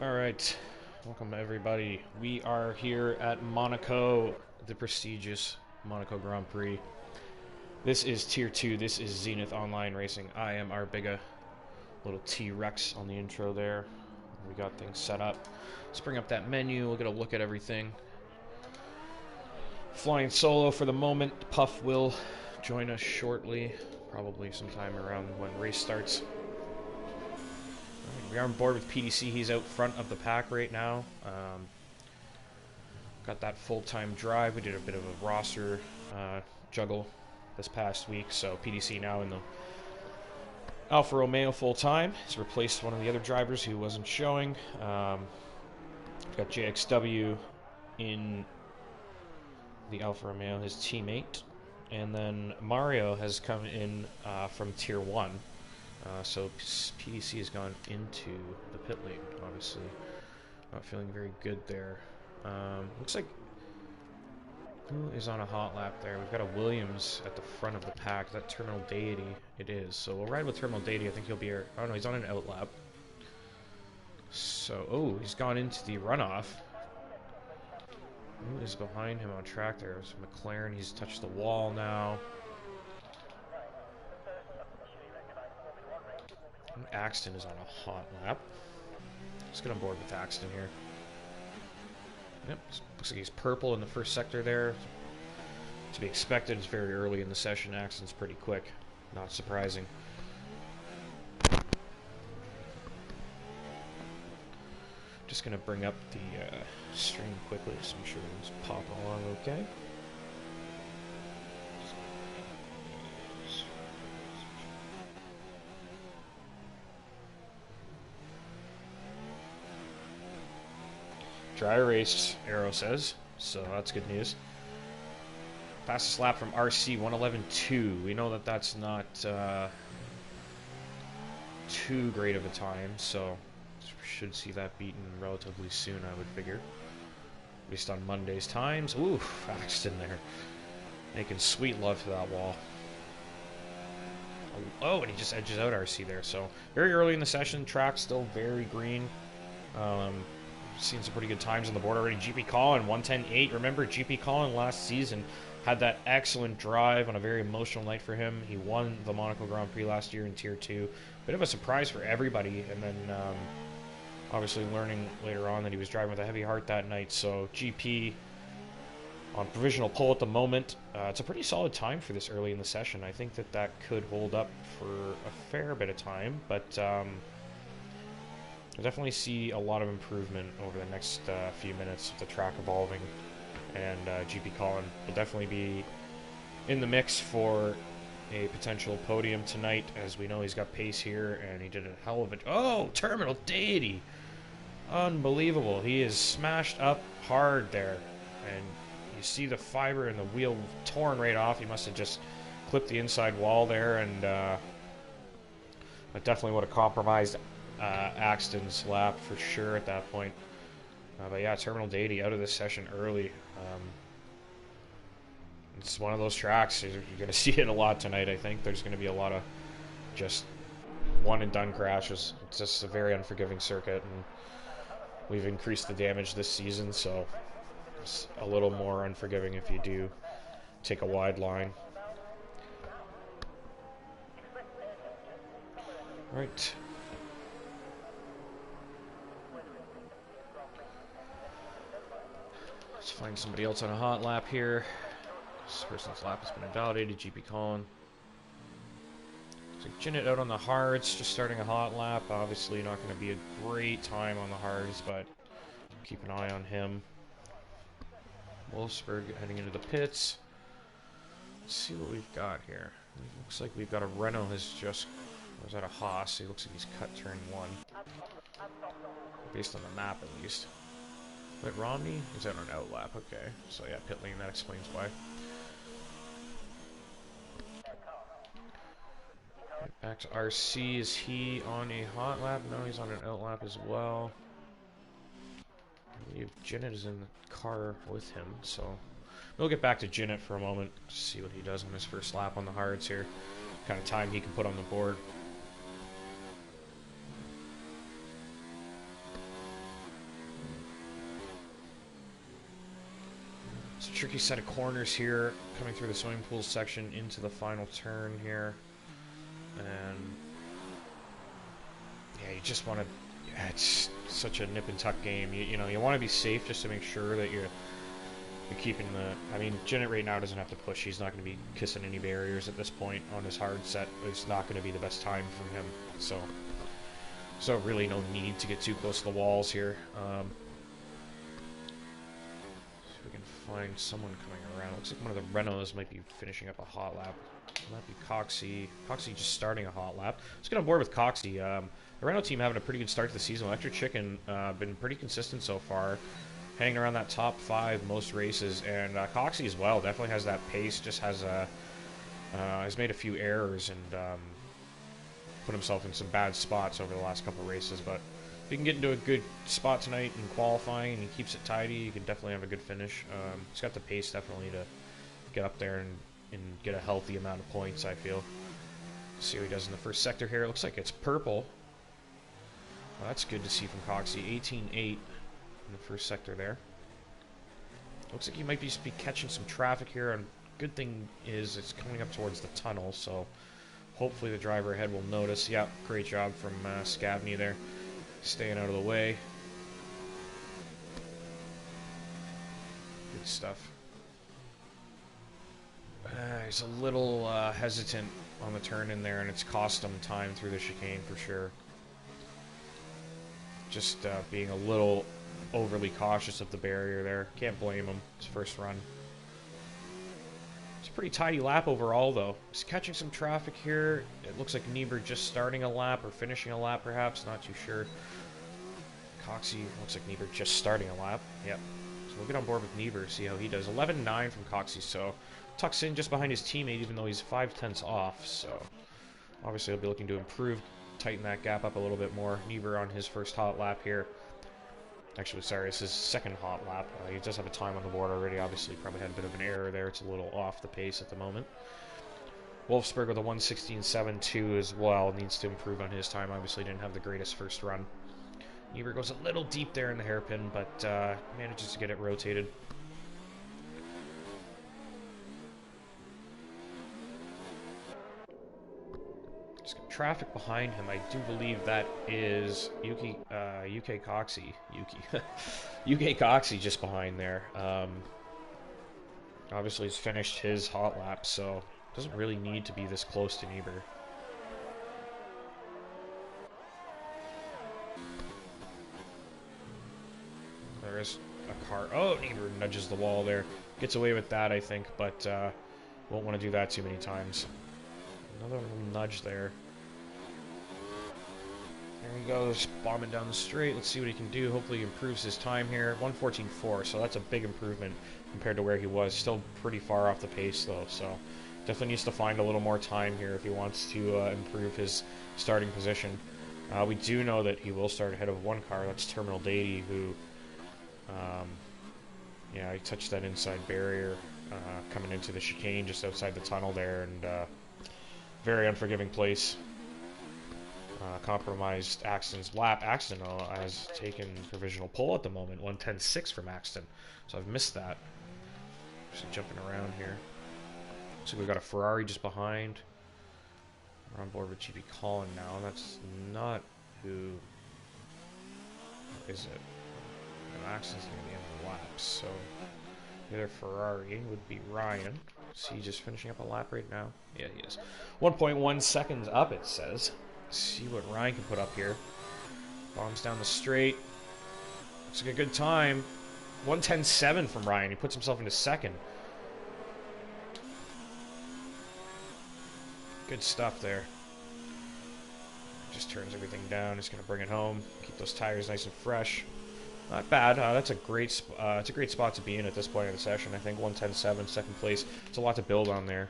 Alright, welcome everybody. We are here at Monaco, the prestigious Monaco Grand Prix. This is Tier 2, this is Zenith Online Racing. I am Arbiga, little T-Rex on the intro there. We got things set up. Let's bring up that menu, we'll get a look at everything. Flying solo for the moment. Puff will join us shortly, probably sometime around when race starts. We are on board with PDC. He's out front of the pack right now. Got that full-time drive. We did a bit of a roster juggle this past week, so PDC now in the Alfa Romeo full-time. He's replaced one of the other drivers who wasn't showing. We've got JXW in the Alfa Romeo, his teammate. And then Mario has come in from Tier 1. So PDC has gone into the pit lane, obviously. Not feeling very good there. Looks like... Who is on a hot lap there? We've got a Williams at the front of the pack. Is that Terminal Deity? It is. So we'll ride with Terminal Deity. I think he'll be here. Oh no, he's on an out lap. So, oh, he's gone into the runoff. Who is behind him on track there? It's McLaren. He's touched the wall now. Axton is on a hot lap. Let's get on board with Axton here. Yep, looks like he's purple in the first sector there. To be expected, it's very early in the session. Axton's pretty quick. Not surprising. Just going to bring up the stream quickly so I'm sure things pop along okay. Dry erased, Arrow says, so that's good news. Fastest lap from RC, 1:11.2. We know that that's not too great of a time, so we should see that beaten relatively soon, I would figure. Based on Monday's times. Ooh, Axton there. Making sweet love to that wall. Oh, and he just edges out RC there, so very early in the session. Track still very green. Seen some pretty good times on the board already. GP Colin, 1:10.8. Remember, GP Colin last season had that excellent drive on a very emotional night for him. He won the Monaco Grand Prix last year in Tier 2. Bit of a surprise for everybody, and then obviously learning later on that he was driving with a heavy heart that night. So GP on provisional pole at the moment. It's a pretty solid time for this early in the session. I think that could hold up for a fair bit of time, but I definitely see a lot of improvement over the next few minutes with the track evolving, and GP Colin will definitely be in the mix for a potential podium tonight, as we know he's got pace here, and he did a hell of a... Oh, Terminal Deity! Unbelievable. He is smashed up hard there, and you see the fiber and the wheel torn right off. He must have just clipped the inside wall there, and that definitely would have compromised Axton's lap for sure at that point. But yeah, Terminal Deity out of this session early. It's one of those tracks. You're going to see it a lot tonight, I think. There's going to be a lot of just one-and-done crashes. It's just a very unforgiving circuit, and we've increased the damage this season, so it's a little more unforgiving if you do take a wide line. Right. Let's find somebody else on a hot lap here. This person's lap has been invalidated. GP Colin. So Jinnit out on the hards, just starting a hot lap. Obviously not going to be a great time on the hards, but keep an eye on him. Wolfsburg heading into the pits. Let's see what we've got here. It looks like we've got a Renault has just... Was that a Haas? He looks like he's cut turn 1. Based on the map, at least. Wait, Romney? Is that on an out lap? Okay. So yeah, pit lane, that explains why. Back to RC. Is he on a hot lap? No, he's on an out lap as well. I believe Jinnit is in the car with him, so we'll get back to Jinnit for a moment to see what he does on his first lap on the hards here. What kind of time he can put on the board. tricky set of corners here, coming through the swimming pool section into the final turn here. And yeah, you just want to, yeah, it's such a nip and tuck game. You know, you want to be safe just to make sure that you're keeping the, I mean, Janet right now doesn't have to push. He's not going to be kissing any barriers at this point on his hard set. It's not going to be the best time from him. So really no need to get too close to the walls here. See if we can find someone coming around. Looks like one of the Renaults might be finishing up a hot lap. Might be Coxie. Coxie just starting a hot lap. Let's get on board with Coxie. The Renault team having a pretty good start to the season. Electric Chicken been pretty consistent so far, hanging around that top 5 most races, and Coxie as well definitely has that pace. Just has made a few errors and put himself in some bad spots over the last couple of races. But if he can get into a good spot tonight in qualifying and he keeps it tidy, he can definitely have a good finish. He's got the pace definitely to get up there and get a healthy amount of points, I feel. Let's see what he does in the first sector here. It looks like it's purple. Well, that's good to see from Coxie. 18.8 in the first sector there. Looks like he might just be catching some traffic here, and good thing is it's coming up towards the tunnel, so hopefully the driver ahead will notice. Yeah, great job from Scabney there, staying out of the way. Good stuff. He's a little hesitant on the turn in there, and it's cost him time through the chicane for sure. Just being a little overly cautious of the barrier there. Can't blame him. His first run. It's a pretty tidy lap overall, though. He's catching some traffic here. It looks like Niebuhr just starting a lap or finishing a lap, perhaps. Not too sure. Coxie looks like Niebuhr just starting a lap. Yep. So we'll get on board with Niebuhr, see how he does. 11.9 from Coxie, so tucks in just behind his teammate, even though he's 5/10 off. So obviously he'll be looking to improve, tighten that gap up a little bit more. Niebuhr on his first hot lap here. Actually, sorry, it's his second hot lap. He does have a time on the board already. Obviously, probably had a bit of an error there. It's a little off the pace at the moment. Wolfsburg with a 1:16.72 as well. Needs to improve on his time. Obviously, didn't have the greatest first run. Niebuhr goes a little deep there in the hairpin, but manages to get it rotated. Traffic behind him. I do believe that is UK Coxie. UK Coxie just behind there. Obviously he's finished his hot lap, so doesn't really need to be this close to Niebuhr. There is a car. Oh, Niebuhr nudges the wall there. Gets away with that, I think, but won't want to do that too many times. Another little nudge there. There he goes, bombing down the straight. Let's see what he can do. Hopefully he improves his time here. 1:14.4, so that's a big improvement compared to where he was. Still pretty far off the pace, though, so definitely needs to find a little more time here if he wants to improve his starting position. We do know that he will start ahead of one car. That's Terminal Dady, who, yeah, he touched that inside barrier coming into the chicane just outside the tunnel there, and very unforgiving place. Compromised Axton's lap. Axton has taken provisional pole at the moment. 1:10.6 from Axton. So I've missed that. Just jumping around here. So we've got a Ferrari just behind. We're on board with GP Colin now. That's not who is it? No, Axton's near the end of the lap. So the other Ferrari would be Ryan. Is he just finishing up a lap right now? Yeah, he is. 1.1 seconds up, it says. See what Ryan can put up here. Bombs down the straight. Looks like a good time. 1:10.7 from Ryan. He puts himself into second. Good stuff there. Just turns everything down. Just gonna bring it home. Keep those tires nice and fresh. Not bad. That's a great. It's a great spot to be in at this point of the session. I think 1:10.7, second place. It's a lot to build on there.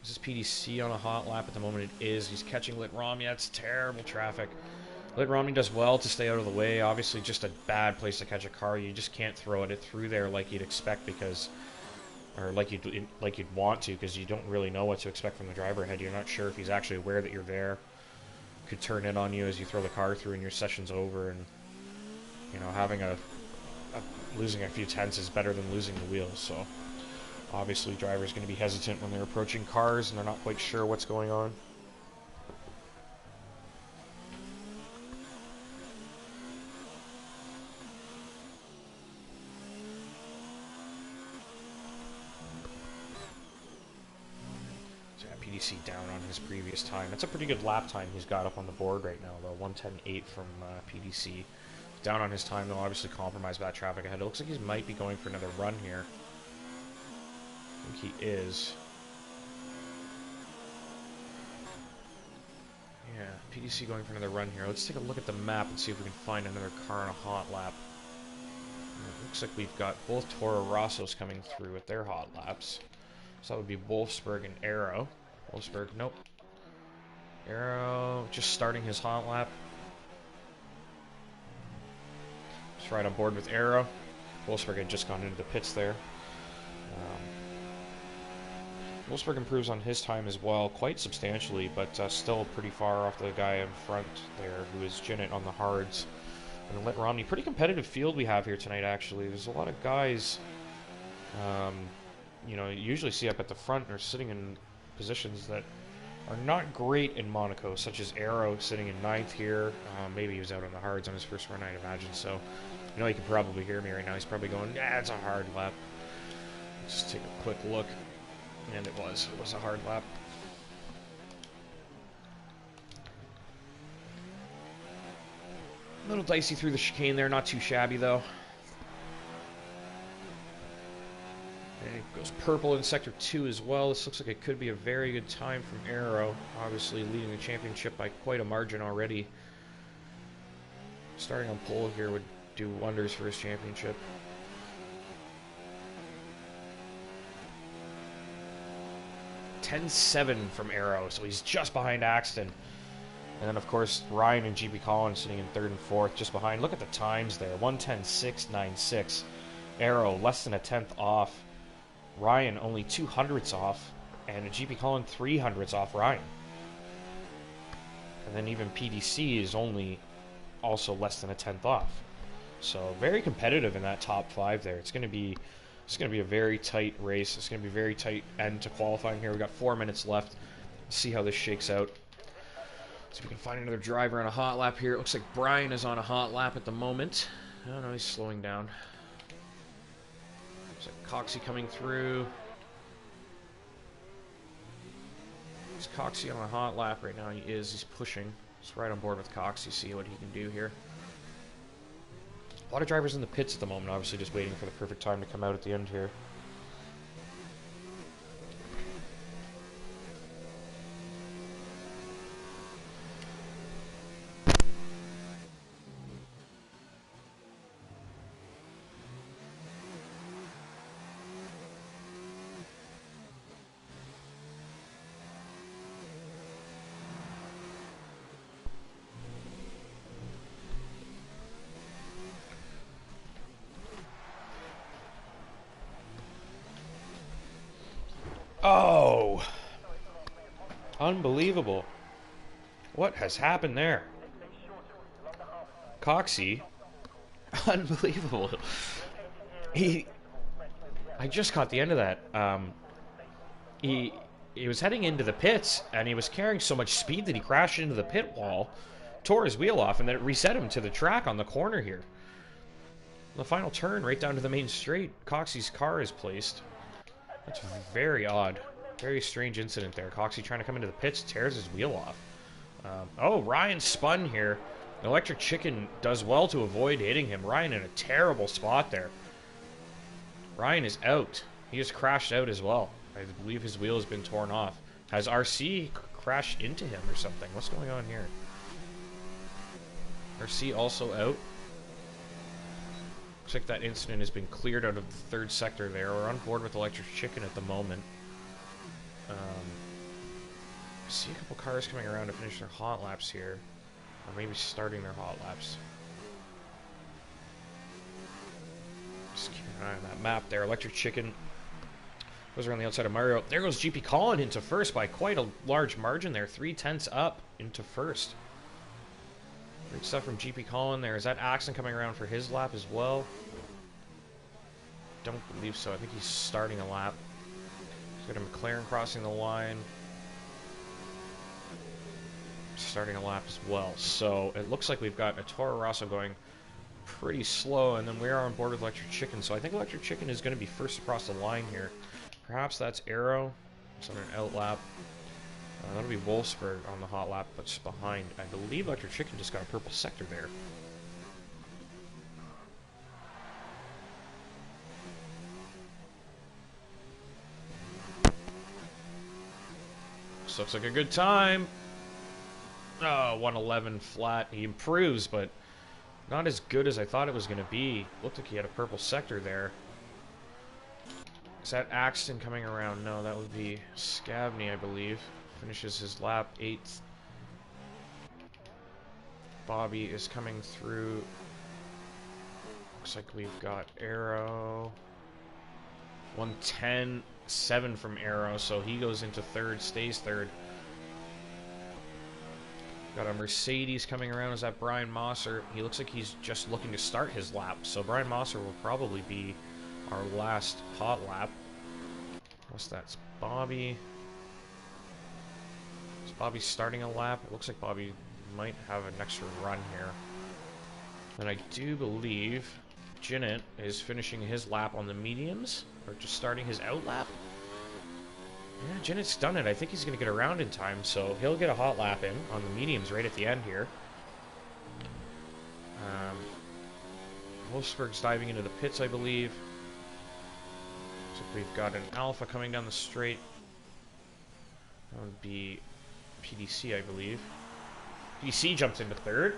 Is this PDC on a hot lap at the moment? It is. He's catching Lit Romney. That's terrible traffic. Lit Romney does well to stay out of the way. Obviously, just a bad place to catch a car. You just can't throw it through there like you'd expect because, or like you'd want to, because you don't really know what to expect from the driver ahead. You're not sure if he's actually aware that you're there. Could turn in on you as you throw the car through and your session's over. And you know, having a losing a few tenths is better than losing the wheels. So obviously, drivers going to be hesitant when they're approaching cars and they're not quite sure what's going on. PDC down on his previous time. That's a pretty good lap time he's got up on the board right now, though. 1:10.8 from PDC. Down on his time, though, obviously compromised by that traffic ahead. It looks like he might be going for another run here. I think he is. Yeah, PDC going for another run here. Let's take a look at the map and see if we can find another car in a hot lap. It looks like we've got both Toro Rossos coming through with their hot laps. So that would be Wolfsburg and Arrow. Wolfsburg, nope. Arrow just starting his hot lap. Just right on board with Arrow. Wolfsburg had just gone into the pits there. Wolfsburg improves on his time as well, quite substantially, but still pretty far off the guy in front there, who is Jinnit on the hards. And Lit Romney, pretty competitive field we have here tonight, actually. There's a lot of guys, you know, you usually see up at the front or sitting in positions that are not great in Monaco, such as Arrow sitting in 9th here. Maybe he was out on the hards on his first run, I'd imagine. So, you know, he can probably hear me right now. He's probably going, yeah, it's a hard lap. Let's just take a quick look. And it was a hard lap. A little dicey through the chicane there, not too shabby though. And it goes purple in Sector 2 as well. This looks like it could be a very good time from Arrow. Obviously leading the championship by quite a margin already. Starting on pole here would do wonders for his championship. 10-7 from Arrow, so he's just behind Axton. And then, of course, Ryan and GP Collins sitting in 3rd and 4th, just behind. Look at the times there. 1:10.696. Arrow, less than a tenth off. Ryan, only 200ths off. And GP Collins, 300ths off Ryan. And then even PDC is only also less than a tenth off. So, very competitive in that top 5 there. It's going to be a very tight race. It's going to be a very tight end to qualifying here. We've got 4 minutes left. Let's see how this shakes out. See if we can find another driver on a hot lap here. It looks like Brian is on a hot lap at the moment. I don't know, he's slowing down. Looks like Coxie coming through. Is Coxie on a hot lap right now? He is. He's pushing. Just right on board with Coxie. See what he can do here. A lot of drivers in the pits at the moment, obviously just waiting for the perfect time to come out at the end here. Oh! Unbelievable. What has happened there? Coxie. Unbelievable. I just caught the end of that. He was heading into the pits, and he was carrying so much speed that he crashed into the pit wall, tore his wheel off, and then it reset him to the track on the corner here. The final turn, right down to the main straight, Coxie's car is placed. That's very odd. Very strange incident there. Coxie trying to come into the pits, tears his wheel off. Oh, Ryan spun here. Electric Chicken does well to avoid hitting him. Ryan in a terrible spot there. Ryan is out. He just crashed out as well. I believe his wheel has been torn off. Has RC crashed into him or something? What's going on here? RC also out. Looks like that incident has been cleared out of the 3rd sector there. We're on board with Electric Chicken at the moment. I see a couple cars coming around to finish their hot laps here. Or maybe starting their hot laps. Just keep an eye on that map there. Electric Chicken goes around the outside of Mario. There goes GP Collin into first by quite a large margin there. 3/10 up into first. Great stuff from GP Collin there. Is that Axon coming around for his lap as well? don't believe so. I think he's starting a lap. He's got a McLaren crossing the line. Starting a lap as well. So it looks like we've got a Toro Rosso going pretty slow, and then we are on board with Electric Chicken. So I think Electric Chicken is going to be first across the line here. Perhaps that's Arrow. It's on an out lap. That'll be Wolfsburg on the hot lap, but just behind. I believe Electric Chicken just got a purple sector there. This looks like a good time. Oh, 111 flat. He improves, but not as good as I thought it was going to be. Looked like he had a purple sector there. Is that Axton coming around? No, that would be Scavney, I believe. Finishes his lap 8th. Bobby is coming through. Looks like we've got Arrow. 110, 7 from Arrow, so he goes into third, stays third. Got a Mercedes coming around. Is that Brian Mosser? He looks like he's just looking to start his lap, so Brian Mosser will probably be our last hot lap. Unless that's Bobby. Is Bobby starting a lap? It looks like Bobby might have an extra run here. And I do believe Jinnit is finishing his lap on the mediums, or just starting his out lap. Yeah, Jinnit's done it. I think he's going to get around in time, so he'll get a hot lap in on the mediums right at the end here. Wolfsburg's diving into the pits, I believe. So we've got an Alpha coming down the straight. That would be PDC, I believe. PDC jumps into third.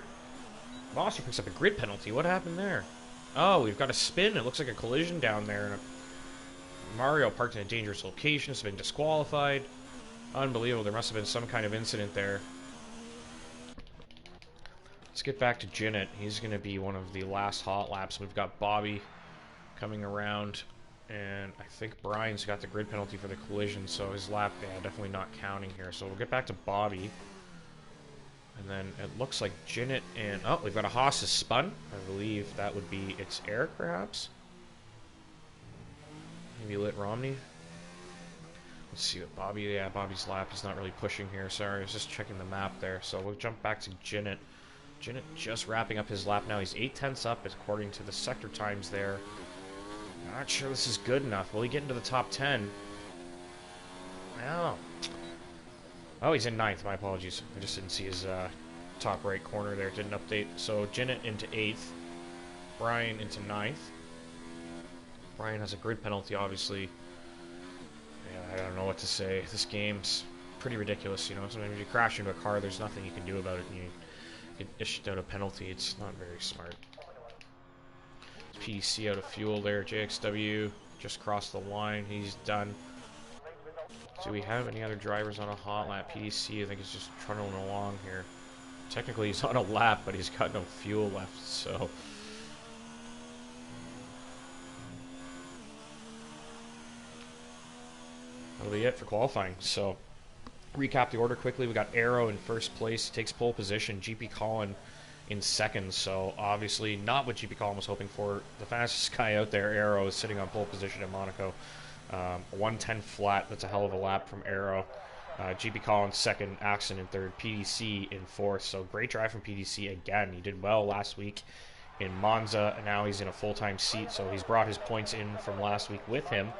Mosser picks up a grid penalty. What happened there? Oh, we've got a spin. It looks like a collision down there. And Mario parked in a dangerous location. Has been disqualified. Unbelievable. There must have been some kind of incident there. Let's get back to Jinnit. He's going to be one of the last hot laps. We've got Bobby coming around. And I think Brian's got the grid penalty for the collision. So his lap, yeah, definitely not counting here. So we'll get back to Bobby. And then it looks like Jinnit and... Oh, we've got a Haas is spun. I believe that would be... It's Eric, perhaps? Maybe Lit Romney? Let's see what Bobby... Yeah, Bobby's lap. He's not really pushing here. Sorry, I was just checking the map there. So we'll jump back to Jinnit. Jinnit just wrapping up his lap now. He's 8/10 up, according to the sector times there. Not sure this is good enough. Will he get into the top 10? No. Oh, he's in 9th. My apologies. I just didn't see his top right corner there. It didn't update. So Jinnit into 8th. Brian into 9th. Brian has a grid penalty, obviously. Yeah, I don't know what to say. This game's pretty ridiculous, you know. Sometimes you crash into a car, there's nothing you can do about it, and you get issued out a penalty. It's not very smart. PDC out of fuel there. JXW just crossed the line. He's done. Do we have any other drivers on a hot lap? PDC, I think, is just trundling along here. Technically, he's on a lap, but he's got no fuel left, so... That'll be it for qualifying. So, recap the order quickly. We got Arrow in first place. Takes pole position. GP Colin in second. So, obviously, not what GP Colin was hoping for. The fastest guy out there, Arrow, is sitting on pole position at Monaco. 110 flat. That's a hell of a lap from Arrow. GP Collins second, Axon in third, PDC in fourth. So great drive from PDC again. He did well last week in Monza, and now he's in a full-time seat. So he's brought his points in from last week with him,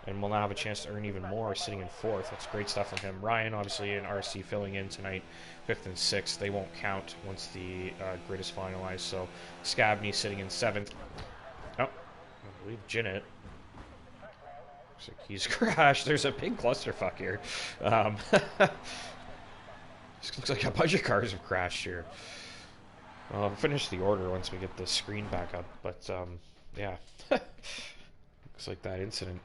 and will now have a chance to earn even more sitting in fourth. That's great stuff from him. Ryan, obviously, in RC filling in tonight, 5th and 6th. They won't count once the grid is finalized. So Scavney sitting in 7th. Oh, I believe Jinnit. Looks like he's crashed. There's a big clusterfuck here. This looks like a bunch of cars have crashed here. I'll finish the order once we get the screen back up. But, yeah. Looks like that incident.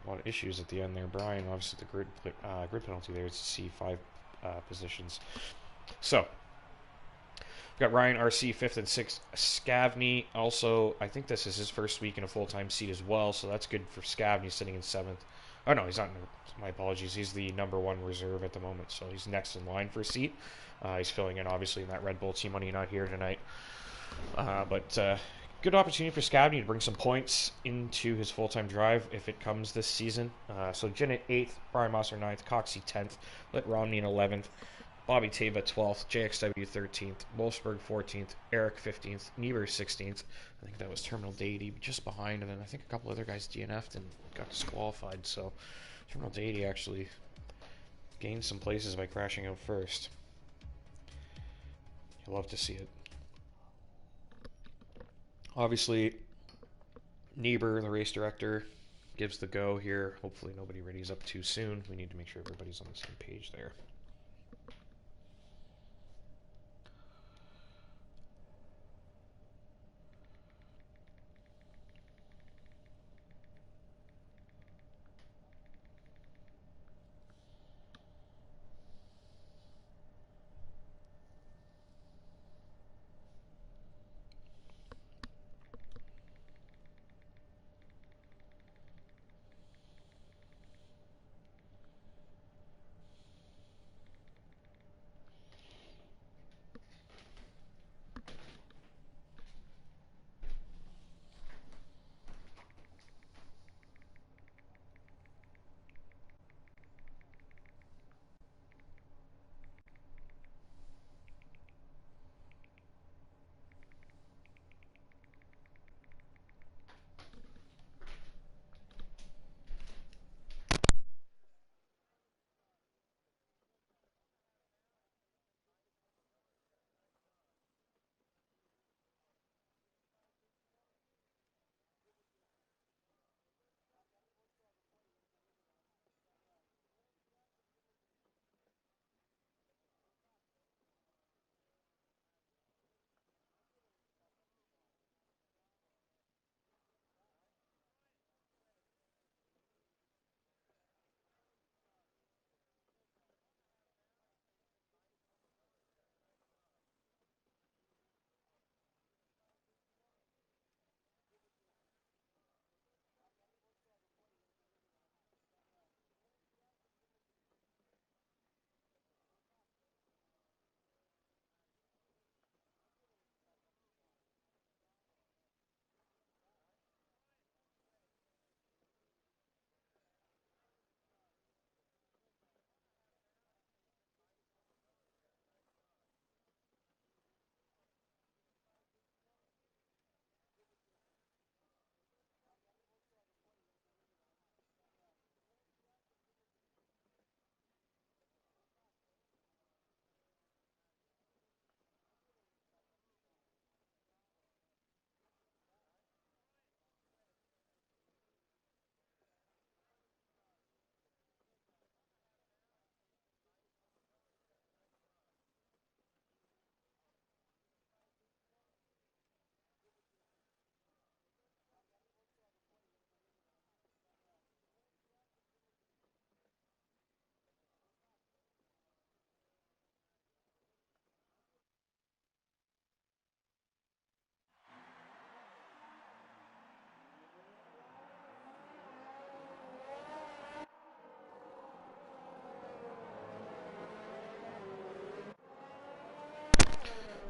A lot of issues at the end there. Brian, obviously the grid penalty there is C5 positions. So, we've got Ryan RC 5th and 6th. Scavney also, I think this is his first week in a full-time seat as well, so that's good for Scavney sitting in 7th. Oh no, he's not. My apologies. He's the #1 reserve at the moment, so he's next in line for a seat. He's filling in obviously in that Red Bull Team Money, not here tonight. But Good opportunity for Scabney to bring some points into his full-time drive if it comes this season. So Jinnit 8th, Brian Mosser 9th, Coxie 10th, Lit Romney in 11th, Bobby Tava 12th, JXW 13th, Wolfsburg 14th, Eric 15th, Niebuhr 16th. I think that was Terminal Deity just behind, and then I think a couple other guys DNF'd and got disqualified. So Terminal Deity actually gained some places by crashing out first. You'll love to see it. Obviously, Niebuhr, the race director, gives the go here. Hopefully nobody readies up too soon. We need to make sure everybody's on the same page there.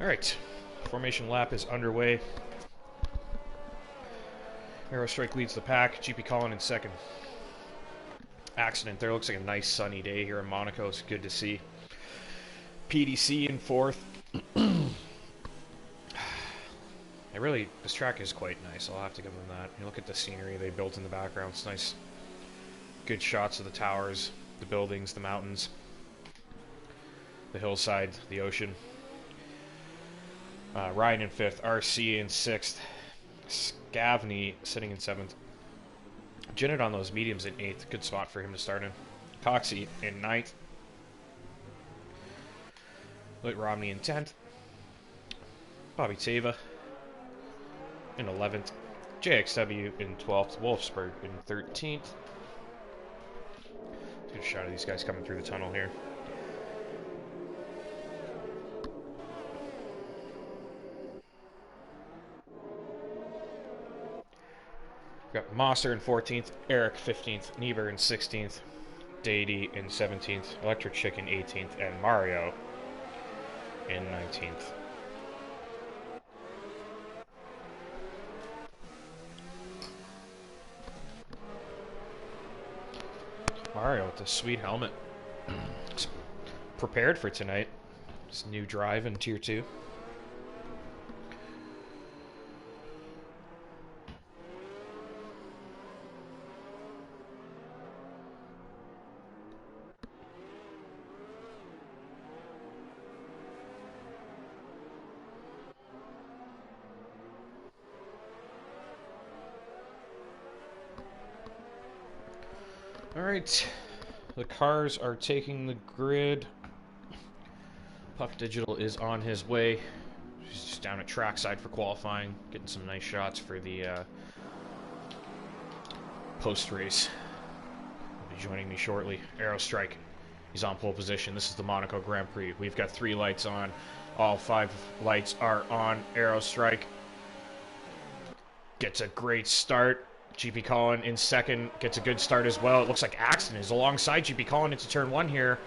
All right, formation lap is underway. Aerostrike leads the pack. GP Colin in second. Accident there. Looks like a nice sunny day here in Monaco. It's good to see. PDC in fourth. This track is quite nice. I'll have to give them that. You look at the scenery they built in the background. It's nice. Good shots of the towers, the buildings, the mountains, the hillside, the ocean. Ryan in fifth. RC in sixth. Scavney sitting in seventh. Jinnit on those mediums in eighth. Good spot for him to start in. Coxie in ninth. Lit Romney in 10th. Bobby Tava in 11th. JXW in 12th. Wolfsburg in 13th. Good shot of these guys coming through the tunnel here. We've got Mosser in 14th. Eric 15th. Niebuhr in 16th. Deity in 17th. Electric Chick in 18th. And Mario in 19th. Mario with the sweet helmet. It's prepared for tonight. This new drive in Tier 2. Alright, the cars are taking the grid. Puck Digital is on his way. He's just down at trackside for qualifying, getting some nice shots for the post-race. He'll be joining me shortly. Aerostrike, he's on pole position. This is the Monaco Grand Prix. We've got 3 lights on. All 5 lights are on. Aerostrike gets a great start. GP Colin in second, gets a good start as well. It looks like Axton is alongside GP Colin into turn 1 here.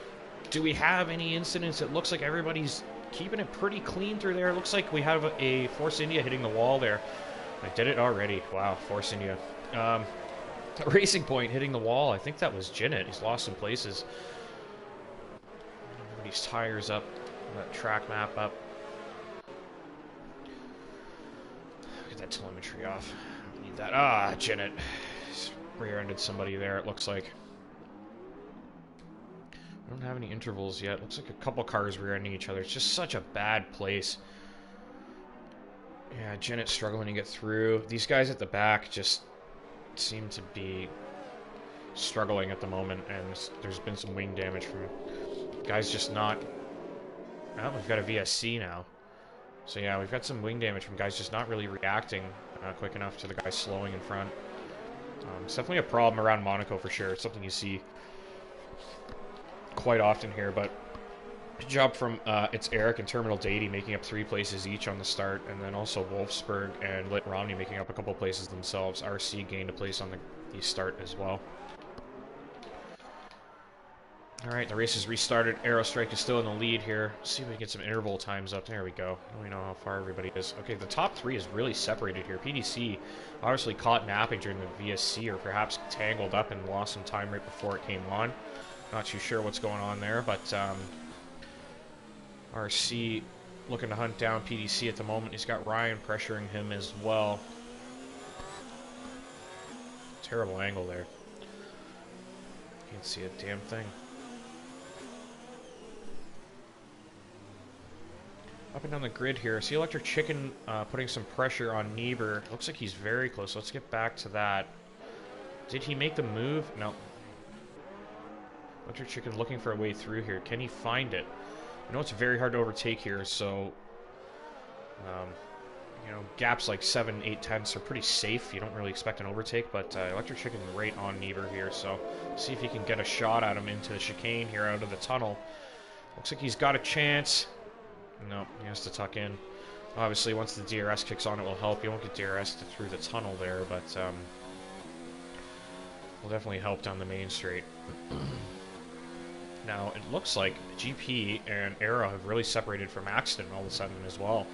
Do we have any incidents? It looks like everybody's keeping it pretty clean through there. It looks like we have a Force India hitting the wall there. I did it already. Wow, Force India. Racing Point hitting the wall. I think that was Jinnit. He's lost some places. These tires up. That track map up. Get that telemetry off. Need that. Ah, Jinnit. Rear-ended somebody there, it looks like. I don't have any intervals yet. Looks like a couple cars rear-ending each other. It's just such a bad place. Yeah, Jinnit's struggling to get through. These guys at the back just seem to be struggling at the moment, and there's been some wing damage from guys just not... Oh, we've got a VSC now. So yeah, we've got some wing damage from guys just not really reacting quick enough to the guys slowing in front. It's definitely a problem around Monaco for sure. It's something you see quite often here, but good job from it's Eric and Terminal Deity making up 3 places each on the start, and then also Wolfsburg and Lit Romney making up a couple places themselves. RC gained a place on the start as well. Alright, the race is restarted. Aerostrike is still in the lead here. Let's see if we can get some interval times up. There we go. We know how far everybody is. Okay, the top 3 is really separated here. PDC obviously caught napping during the VSC, or perhaps tangled up and lost some time right before it came on. Not too sure what's going on there, but RC looking to hunt down PDC at the moment. He's got Ryan pressuring him as well. Terrible angle there. Can't see a damn thing. Up and down the grid here. See Electric Chicken putting some pressure on Niebuhr. Looks like he's very close. Let's get back to that. Did he make the move? No. Electric Chicken looking for a way through here. Can he find it? I know it's very hard to overtake here, so... you know, gaps like 7, 8 tenths are pretty safe. You don't really expect an overtake, but Electric Chicken right on Niebuhr here, so see if he can get a shot at him into the chicane here out of the tunnel. Looks like he's got a chance. No, he has to tuck in. Obviously, once the DRS kicks on, it will help. You won't get DRS through the tunnel there, but will definitely help down the main straight. Now, it looks like GP and Aero have really separated from Axton all of a sudden as well.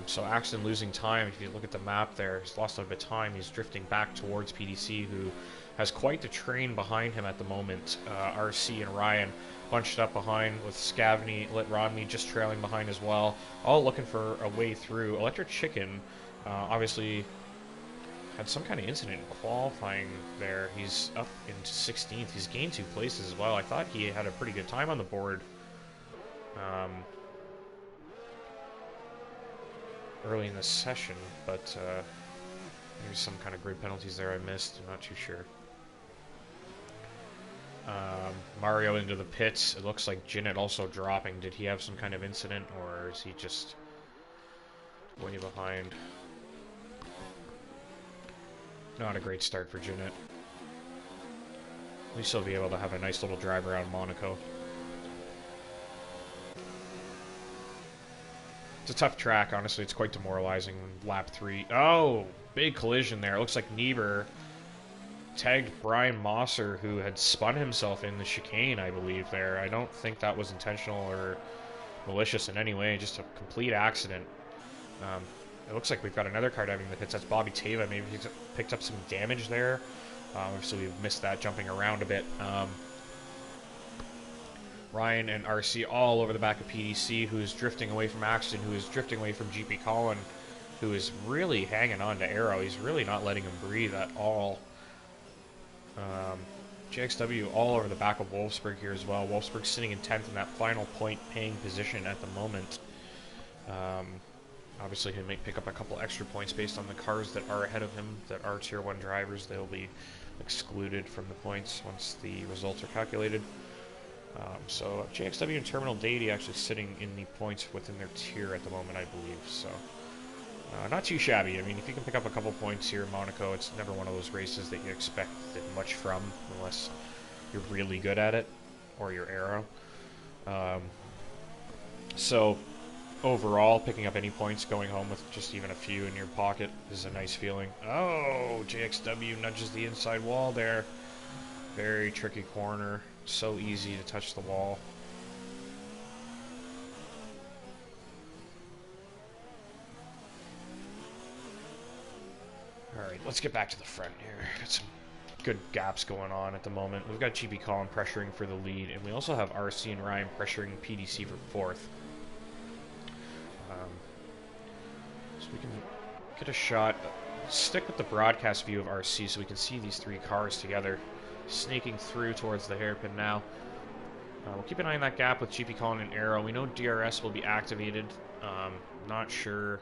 So Axton losing time. If you look at the map there, he's lost a bit of time. He's drifting back towards PDC, who has quite the train behind him at the moment. RC and Ryan bunched up behind, with Scavney, Lit Rodney just trailing behind as well. All looking for a way through. Electric Chicken obviously had some kind of incident in qualifying there. He's up into 16th. He's gained 2 places as well. I thought he had a pretty good time on the board early in the session, but there's some kind of grid penalties there I missed. I'm not too sure. Mario into the pits. It looks like Jinnit also dropping. Did he have some kind of incident, or is he just way behind? Not a great start for Jinnit. At least he'll be able to have a nice little drive around Monaco. It's a tough track, honestly. It's quite demoralizing. Lap 3. Oh, big collision there. It looks like Niebuhr tagged Brian Mosser, who had spun himself in the chicane, I believe, there. I don't think that was intentional or malicious in any way. Just a complete accident. It looks like we've got another car diving in the pits. That's Bobby Tava. Maybe he's picked up some damage there. Obviously, we've missed that jumping around a bit. Ryan and RC all over the back of PDC, who is drifting away from Axton, who is drifting away from GP Colin, who is really hanging on to Arrow. He's really not letting him breathe at all. JXW all over the back of Wolfsburg here as well. Wolfsburg sitting in 10th in that final point-paying position at the moment. Obviously, he may pick up a couple extra points based on the cars that are ahead of him, that are Tier 1 drivers. They'll be excluded from the points once the results are calculated. So JXW and Terminal Deity actually sitting in the points within their tier at the moment, I believe. So not too shabby. I mean, if you can pick up a couple points here in Monaco, it's never one of those races that you expect much from, unless you're really good at it or you're Arrow. So overall, picking up any points going home with just even a few in your pocket is a nice feeling. Oh, JXW nudges the inside wall there. Very tricky corner. So easy to touch the wall. Alright, let's get back to the front here. Got some good gaps going on at the moment. We've got GP Colin pressuring for the lead, and we also have RC and Ryan pressuring PDC for fourth. So we can get a shot. Stick with the broadcast view of RC so we can see these three cars together, snaking through towards the hairpin now. We'll keep an eye on that gap with GP Colin and Arrow. We know DRS will be activated. Not sure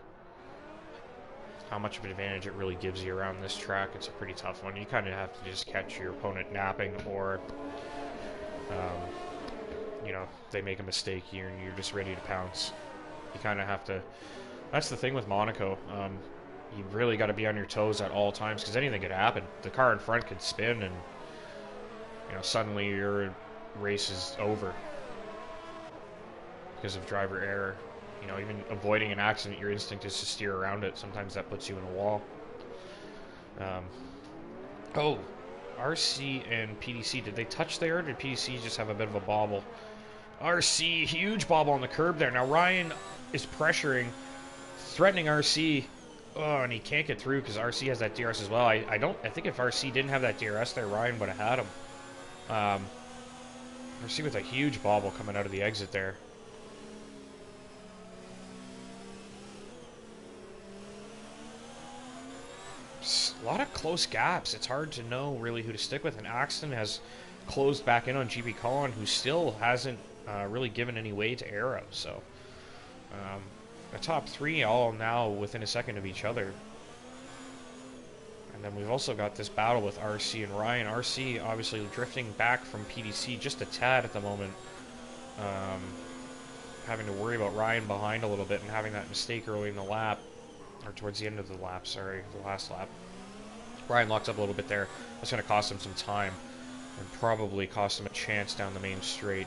how much of an advantage it really gives you around this track. It's a pretty tough one. You kind of have to just catch your opponent napping, or you know, they make a mistake here and you're just ready to pounce. You kind of have to. That's the thing with Monaco. You really got to be on your toes at all times, because anything could happen. The car in front could spin, and you know, suddenly your race is over because of driver error. You know, even avoiding an accident, your instinct is to steer around it. Sometimes that puts you in a wall. Oh, RC and PDC, did they touch there, or did PDC just have a bit of a bobble? RC, huge bobble on the curb there. Now Ryan is pressuring, threatening RC. Oh, and he can't get through because RC has that DRS as well. I think if RC didn't have that DRS there, Ryan would have had him. RC with a huge bobble coming out of the exit there. A lot of close gaps. It's hard to know really who to stick with, and Axton has closed back in on GP Colin, who still hasn't really given any way to Arrow. So the top three all now within a second of each other. And then we've also got this battle with RC and Ryan. RC obviously drifting back from PDC just a tad at the moment. Having to worry about Ryan behind a little bit and having that mistake early in the lap. Or towards the end of the lap, sorry, the last lap. Ryan locks up a little bit there. That's going to cost him some time. And probably cost him a chance down the main straight.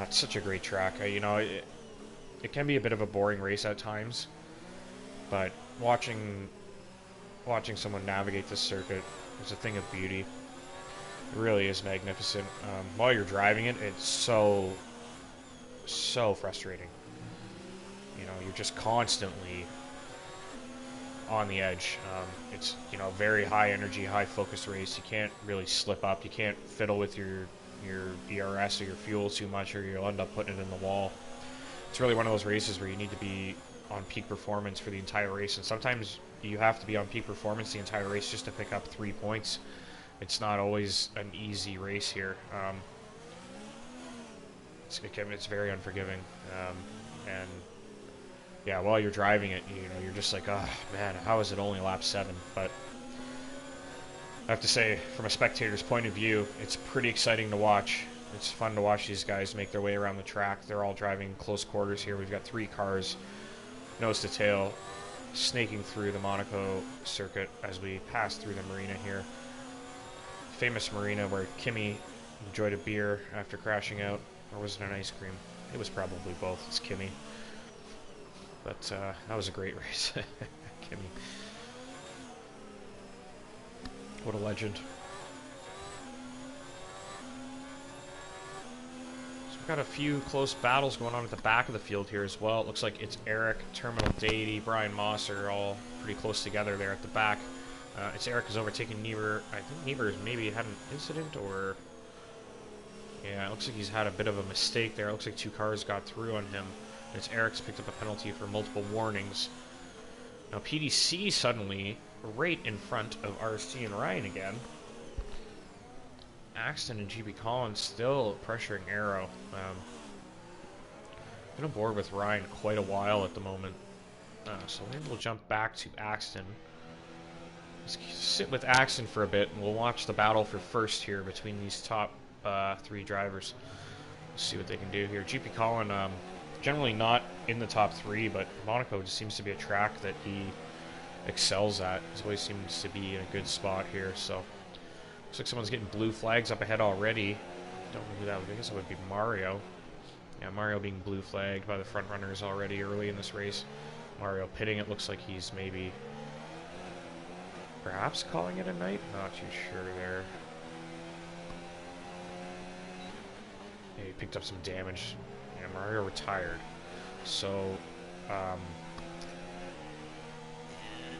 It's such a great track. You know, it can be a bit of a boring race at times. But watching someone navigate this circuit is a thing of beauty. It really is magnificent. While you're driving it, it's so frustrating. You know, you're just constantly on the edge. It's, you know, very high energy, high focus race. You can't really slip up. You can't fiddle with your DRS or your fuel too much, or you'll end up putting it in the wall. It's really one of those races where you need to be on peak performance for the entire race, and sometimes you have to be on peak performance the entire race just to pick up 3 points. It's not always an easy race here. It's very unforgiving, and yeah, while you're driving it, you know, you're just like, oh man, how is it only lap 7? But I have to say, from a spectator's point of view, it's pretty exciting to watch. It's fun to watch these guys make their way around the track. They're all driving close quarters here. We've got 3 cars, nose to tail, snaking through the Monaco circuit as we pass through the marina here. Famous marina where Kimmy enjoyed a beer after crashing out. Or was it an ice cream? It was probably both. It's Kimmy. But that was a great race. Kimmy. What a legend. So we've got a few close battles going on at the back of the field here as well. It looks like it's Eric, Terminal Deity, Brian Moss are all pretty close together there at the back. It's Eric has overtaken Niebuhr. I think Niebuhr maybe had an incident, or... Yeah, it looks like he's had a bit of a mistake there. It looks like 2 cars got through on him. And it's Eric's picked up a penalty for multiple warnings. Now PDC suddenly right in front of RC and Ryan again. Axton and GB Collins still pressuring Arrow. Been aboard with Ryan quite a while at the moment. So maybe we'll jump back to Axton. Let's sit with Axton for a bit, and we'll watch the battle for first here between these top 3 drivers. Let's see what they can do here. GP Collin, generally not in the top 3, but Monaco just seems to be a track that he excels at. He always seems to be in a good spot here, so... Looks like someone's getting blue flags up ahead already. Don't know who that would be. I guess it would be Mario. Yeah, Mario being blue flagged by the front runners already early in this race. Mario pitting, it looks like he's maybe... perhaps calling it a night? Not too sure there. Yeah, he picked up some damage. Yeah, Mario retired. So,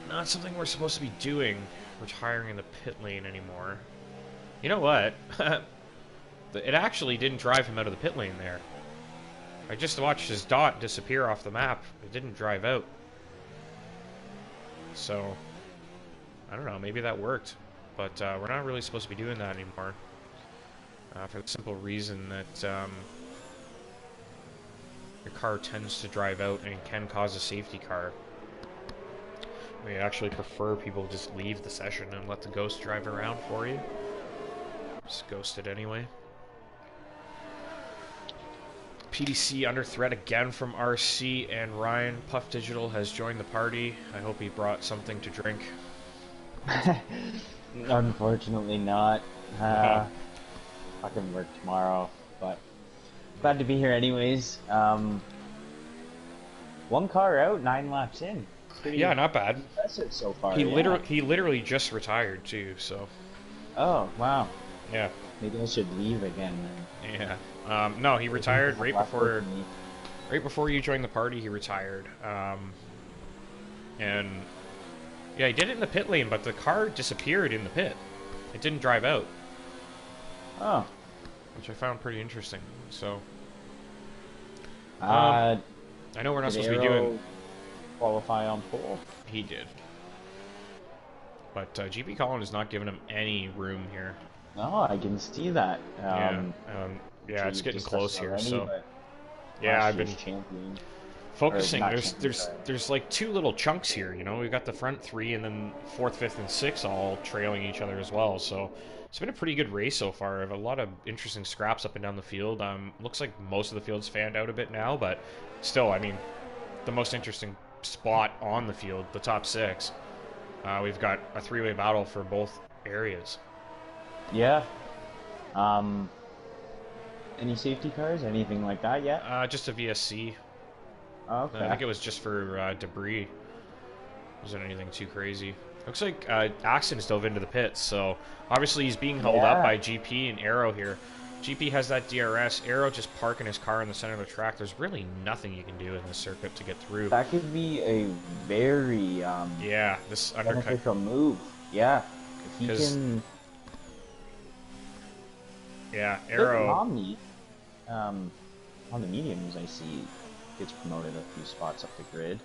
not something we're supposed to be doing, retiring in the pit lane anymore. You know what? It actually didn't drive him out of the pit lane there. I just watched his dot disappear off the map. It didn't drive out. So, I don't know, maybe that worked. But we're not really supposed to be doing that anymore. For the simple reason that your car tends to drive out and can cause a safety car. We actually prefer people just leave the session and let the ghost drive around for you. Just ghost it anyway. PDC under threat again from RC, and Ryan Puff Digital has joined the party. I hope he brought something to drink. Unfortunately not. I can work tomorrow, but glad to be here anyways. 1 car out, 9 laps in. Yeah, not bad. Impressive so far. He literally just retired too, so. Oh wow. Yeah. Maybe I should leave again then. Yeah. No, he retired right before you joined the party. He retired. And yeah, he did it in the pit lane, but the car disappeared in the pit. It didn't drive out. Oh. Which I found pretty interesting. So. I know we're not supposed to be doing. Qualify on pole. He did. But GP Collin is not giving him any room here. No, I can see that. Yeah, it's getting close here. So yeah, I've been focusing. There's like 2 little chunks here. You know, we've got the front 3, and then 4th, 5th, and 6th all trailing each other as well. So it's been a pretty good race so far. I have a lot of interesting scraps up and down the field. Looks like most of the field's fanned out a bit now, but still, I mean, the most interesting spot on the field, the top 6. We've got a 3-way battle for both areas. Yeah. Any safety cars, anything like that yet? Just a VSC. Okay. I think it was just for debris. Wasn't anything too crazy. Looks like Axton's dove into the pits, so obviously he's being held up by GP and Arrow here. GP has that DRS. Arrow just parking his car in the center of the track. There's really nothing you can do in this circuit to get through. That could be a very this beneficial move. Yeah, if he can. Yeah, Arrow. Romney, on the mediums, I see gets promoted a few spots up the grid.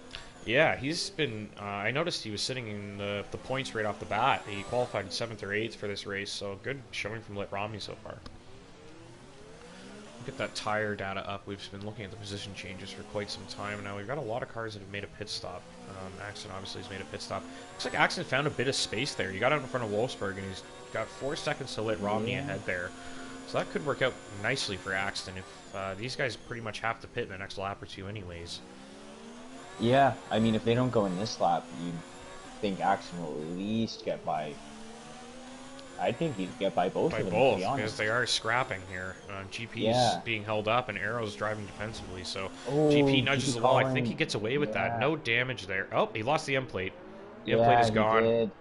Yeah, he's been. I noticed he was sitting in the points right off the bat. He qualified 7th or 8th for this race, so good showing from Lit Romney so far. Get that tire data up. We've been looking at the position changes for quite some time now. We've got a lot of cars that have made a pit stop. Axton obviously has made a pit stop. Looks like Axton found a bit of space there. He got out in front of Wolfsburg, and he's got 4 seconds to Lit Romney ahead there. So that could work out nicely for Axton if these guys pretty much have to pit in the next lap or 2 anyways. Yeah, I mean, if they don't go in this lap, you'd think Axton will at least get by. I think he'd get by both of them, to be honest. Because they are scrapping here. GP's being held up, and Arrow's driving defensively, so GP nudges the wall. I think he gets away with that. No damage there. Oh, he lost the M plate. The M plate is gone.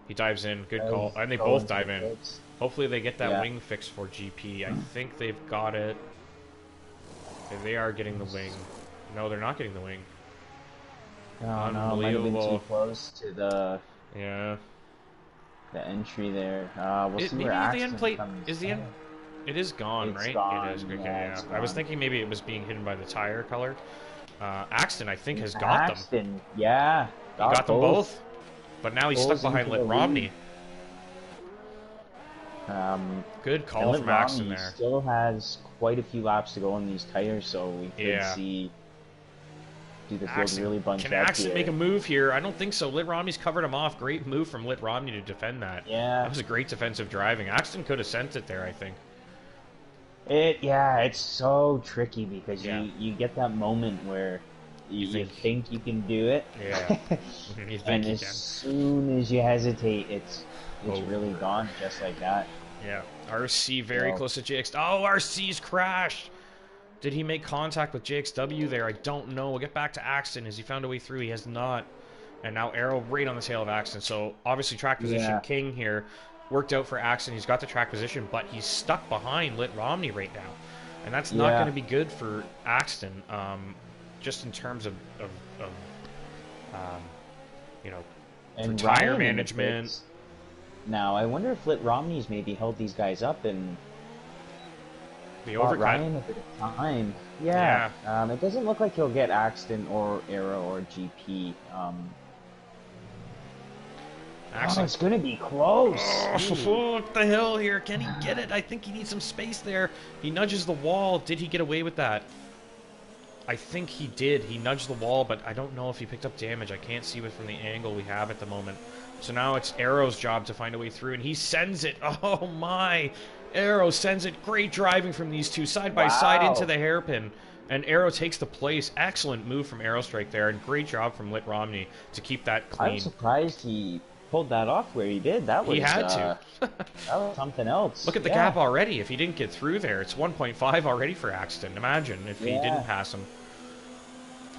He dives in. Good call. And they both dive in. Hopefully they get that wing fixed for GP. I think they've got it. And they are getting the wing. No, they're not getting the wing. Oh no, it might have been too close to the entry there. We'll see where maybe the end Axton plate comes. is the end. It is gone, It's right? gone. It is. Okay, Yeah, yeah. it's I was gone. thinking maybe it was being hidden by the tire color. Axton, I think, has got them. Axton, yeah. He got them both. But now he's stuck behind Lit Romney. Good call from Axton there. Still has quite a few laps to go on these tires, so we could see the field really bunch up. Can Axton make a move here? I don't think so. Lit Romney's covered him off. Great move from Lit Romney to defend that. Yeah. That was a great defensive driving. Axton could have sent it there, I think. It's so tricky because you get that moment where you think you can do it. Yeah. And as soon as you hesitate, it's really gone just like that. Yeah. RC very close to JX. Oh, RC's crashed. Did he make contact with JXW there? I don't know. We'll get back to Axton. Has he found a way through? He has not. And now Arrow right on the tail of Axton. So obviously track position king here. Worked out for Axton. He's got the track position, but he's stuck behind Lit Romney right now. And that's not going to be good for Axton, just in terms of you know, and for tire management. Now, I wonder if Lit Romney's maybe held these guys up and the overcut. Ryan a bit of time. Yeah. It doesn't look like he'll get Axton or Arrow or GP. It's going to be close. Oh, what the hell here? Can he get it? I think he needs some space there. He nudges the wall. Did he get away with that? I think he did. He nudged the wall, but I don't know if he picked up damage. I can't see it from the angle we have at the moment. So now it's Arrow's job to find a way through, and he sends it. Oh, my. Arrow sends it. Great driving from these two, side by side into the hairpin. And Arrow takes the place. Excellent move from Aerostrike there, and great job from Lit Romney to keep that clean. I'm surprised he pulled that off where he did. That was, he had to. That was something else. Look at the gap already. If he didn't get through there, it's 1.5 already for Axton. Imagine if he didn't pass him.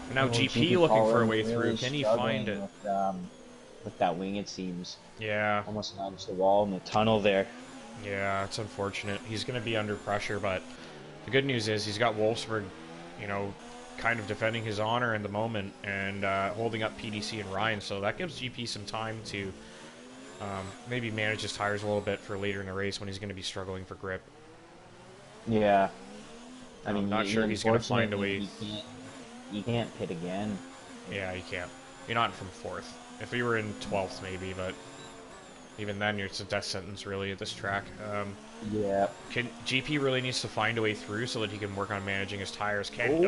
And now GP looking for a way through. Can he find it? With that wing, it seems. Yeah. Almost nudged the wall in the tunnel there. Yeah, it's unfortunate. He's going to be under pressure, but the good news is he's got Wolfsburg, you know, kind of defending his honor in the moment and holding up PDC and Ryan, so that gives GP some time to maybe manage his tires a little bit for later in the race when he's going to be struggling for grip. Yeah. I mean, I'm not sure he's going to find a way. You can't pit again. Yeah, you can't. You're not from 4th. If you were in 12th, maybe, but even then, it's a death sentence, really, at this track. Yeah. GP really needs to find a way through so that he can work on managing his tires. Can he?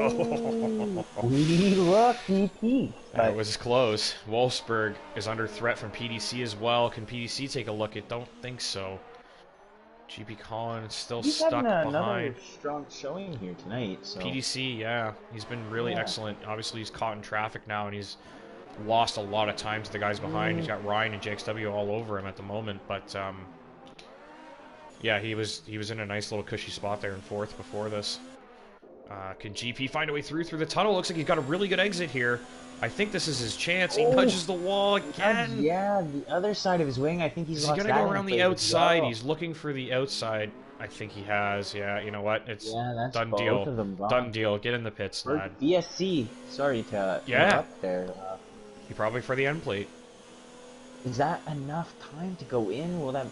We look, GP. That was close. Wolfsburg is under threat from PDC as well. Can PDC take a look? I don't think so. GP Collins still stuck behind. Another strong showing here tonight. So. PDC, yeah. He's been really excellent. Obviously, he's caught in traffic now, and he's lost a lot of time to the guys behind. He's got Ryan and JXW all over him at the moment, but yeah, he was in a nice little cushy spot there in 4th before this. Can GP find a way through the tunnel? Looks like he's got a really good exit here. I think this is his chance. He nudges the wall again. Yeah, the other side of his wing. I think he's gonna go around the outside. He's looking for the outside. I think he has. Yeah, you know what? It's that's done deal. Done deal. Get in the pits, lad. VSC. Sorry to interrupt there. He probably for the end plate. Is that enough time to go in? Will that?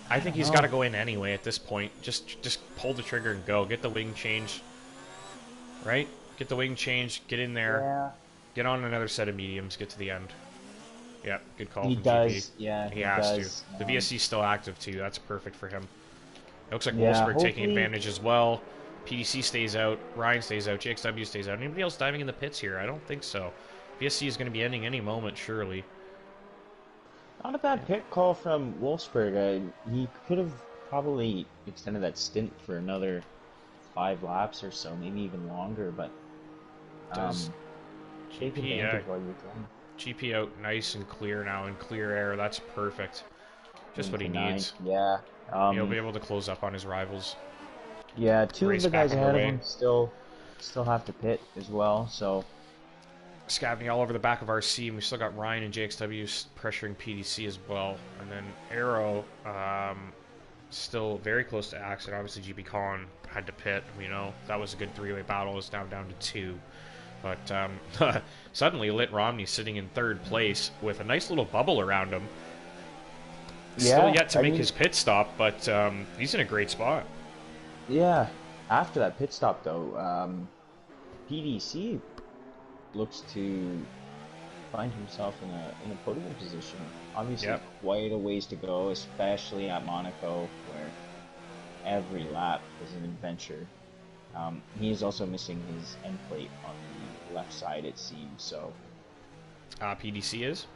I think he's got to go in anyway at this point. Just pull the trigger and go. Get the wing changed. Right? Get the wing changed. Get in there. Yeah. Get on another set of mediums. Get to the end. Yeah, good call he from does. GP. Yeah, he has to. The VSC's still active too. That's perfect for him. It looks like Wolfsburg taking advantage as well. PDC stays out. Ryan stays out. JXW stays out. Anybody else diving in the pits here? I don't think so. VSC is going to be ending any moment, surely. Not a bad pit call from Wolfsburg. He could have probably extended that stint for another 5 laps or so, maybe even longer, but GP out nice and clear now in clear air. That's perfect. Just what he needs. Yeah. He'll be able to close up on his rivals. Yeah, 2 of the guys ahead of him still have to pit as well, so... Scavney all over the back of RC, and we still got Ryan and JXW pressuring PDC as well. And then Arrow still very close to accident. Obviously, GP Colin had to pit. You know, that was a good three-way battle. It's now down to 2. But suddenly, Lit Romney sitting in 3rd place with a nice little bubble around him. Still Yeah, yet to I make mean, his pit stop, but he's in a great spot. yeah. After that pit stop, though, PDC looks to find himself in a podium position. Obviously, Yep. quite a ways to go, especially at Monaco, where every lap is an adventure. He is also missing his end plate on the left side, it seems. So PDC is?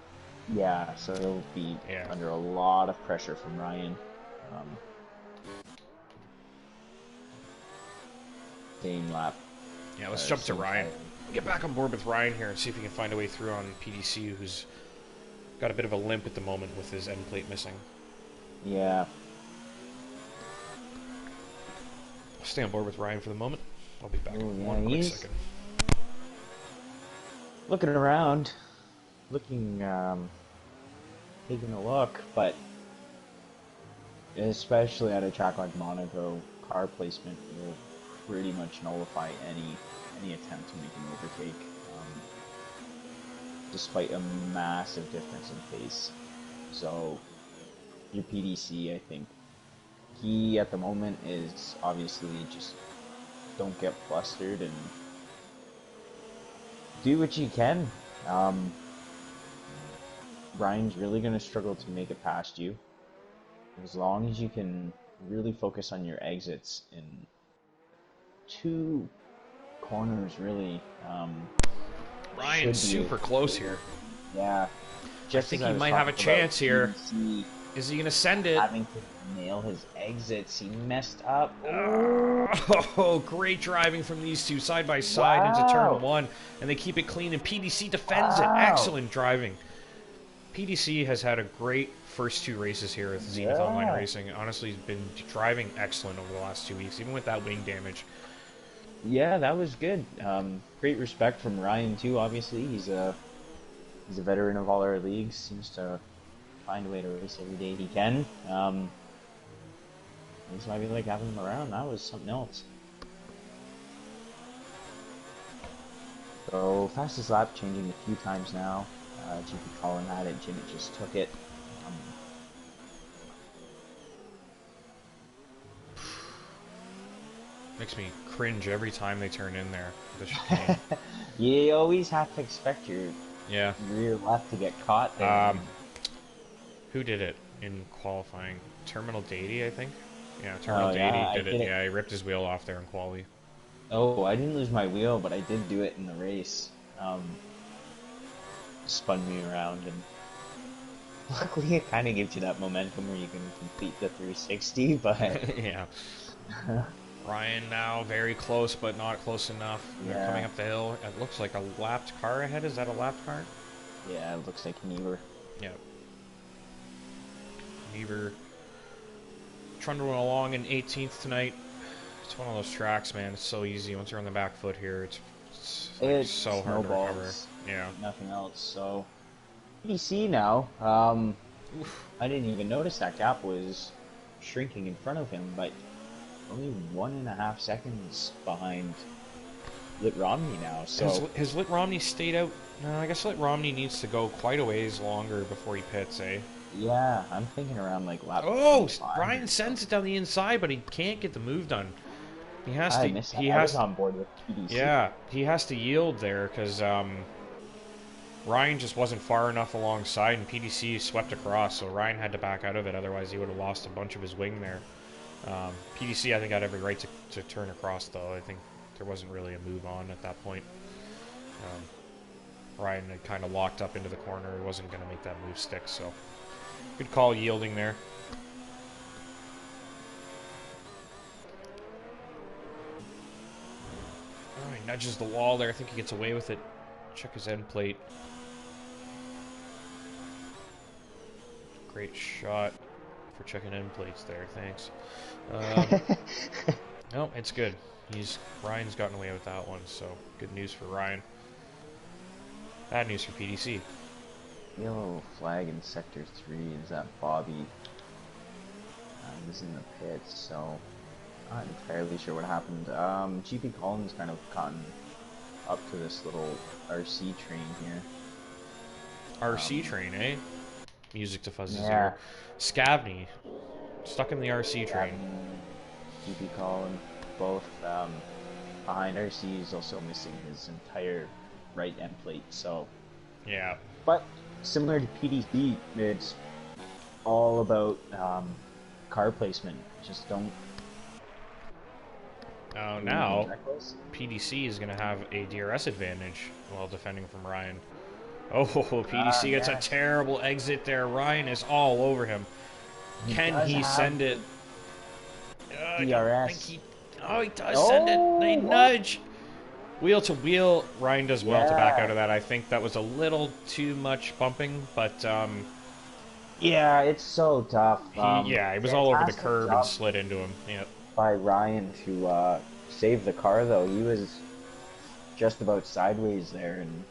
yeah, so he'll be Yeah. under a lot of pressure from Ryan. Um, same lap, Yeah, let's jump to same Ryan. tire. Get back on board with Ryan here and see if we can find a way through on PDC, who's got a bit of a limp at the moment with his end plate missing. Yeah. I'll stay on board with Ryan for the moment. I'll be back in one quick second. Looking around, taking a look, but especially at a track like Monaco, car placement will pretty much nullify any attempt to make an overtake, despite a massive difference in pace. So your PDC, I think, he at the moment is obviously just don't get flustered and do what you can. Ryan's really going to struggle to make it past you. As long as you can really focus on your exits in 2 corners, really. Ryan's super close here. Yeah. Just I think he might have a chance here. Is he going to send it? Having to nail his exits. He messed up. Oh, great driving from these two side by side into turn 1. And they keep it clean, and PDC defends it. Excellent driving. PDC has had a great first 2 races here with Zenith Online Racing. Honestly, he's been driving excellent over the last 2 weeks, even with that wing damage. Yeah, that was good. Great respect from Ryan too. Obviously, he's a veteran of all our leagues. Seems to find a way to race every day he can. That's why we like having him around. That was something else. So fastest lap changing a few times now. GP Colin had it. Jimmy just took it. Makes me cringe every time they turn in there. The chicane. You always have to expect your rear left to get caught there. Who did it in qualifying? Terminal Dady, I think. Yeah, Terminal Dady did it. Yeah, he ripped his wheel off there in quali. Oh, I didn't lose my wheel, but I did do it in the race. Spun me around, and luckily it kind of gives you that momentum where you can complete the 360, but yeah. Ryan now very close, but not close enough. Yeah. They're coming up the hill. It looks like a lapped car ahead. Is that a lapped car? Yeah, it looks like Never. Yeah. Never trundling along in 18th tonight. It's one of those tracks, man. It's so easy. Once you're on the back foot here, it's like so hard to recover. Yeah. Nothing else. So, PC now. I didn't even notice that gap was shrinking in front of him, but only 1.5 seconds behind Lit Romney now. So has Lit Romney stayed out? No, I guess Lit Romney needs to go quite a ways longer before he pits, eh? Yeah, I'm thinking around like lap. Oh, Ryan sends it down the inside, but he can't get the move done. He has to. He has on board with PDC. Yeah, he has to yield there because Ryan just wasn't far enough alongside, and PDC swept across, so Ryan had to back out of it. Otherwise, he would have lost a bunch of his wing there. PDC, I think, had every right to turn across, though. I think there wasn't really a move on at that point. Ryan had kind of locked up into the corner. He wasn't going to make that move stick, so good call yielding there. Oh, he nudges the wall there. I think he gets away with it. Check his end plate. Great shot for checking end plates there. Thanks. No, it's good. Ryan's gotten away with that one, so good news for Ryan. Bad news for PDC. Yellow flag in sector 3. Is that Bobby? He was in the pits, so not entirely sure what happened. GP Collins kind of gotten up to this little RC train here. RC train, eh? Music to Fuzz's Yeah. ear. Scavney, stuck in the RC train. GP Collins, both behind. RC is also missing his entire right end plate, so. Yeah. But similar to PDC, it's all about car placement. Just don't. Now PDC is going to have a DRS advantage while defending from Ryan. Oh, PDC gets a terrible exit there. Ryan is all over him. Can he send it? DRS. He does send it. They nudge. Wheel to wheel. Ryan does well to back out of that. I think that was a little too much bumping, but yeah, it's so tough. He was all over the curb and slid into him. Yeah. By Ryan to save the car, though. He was just about sideways there and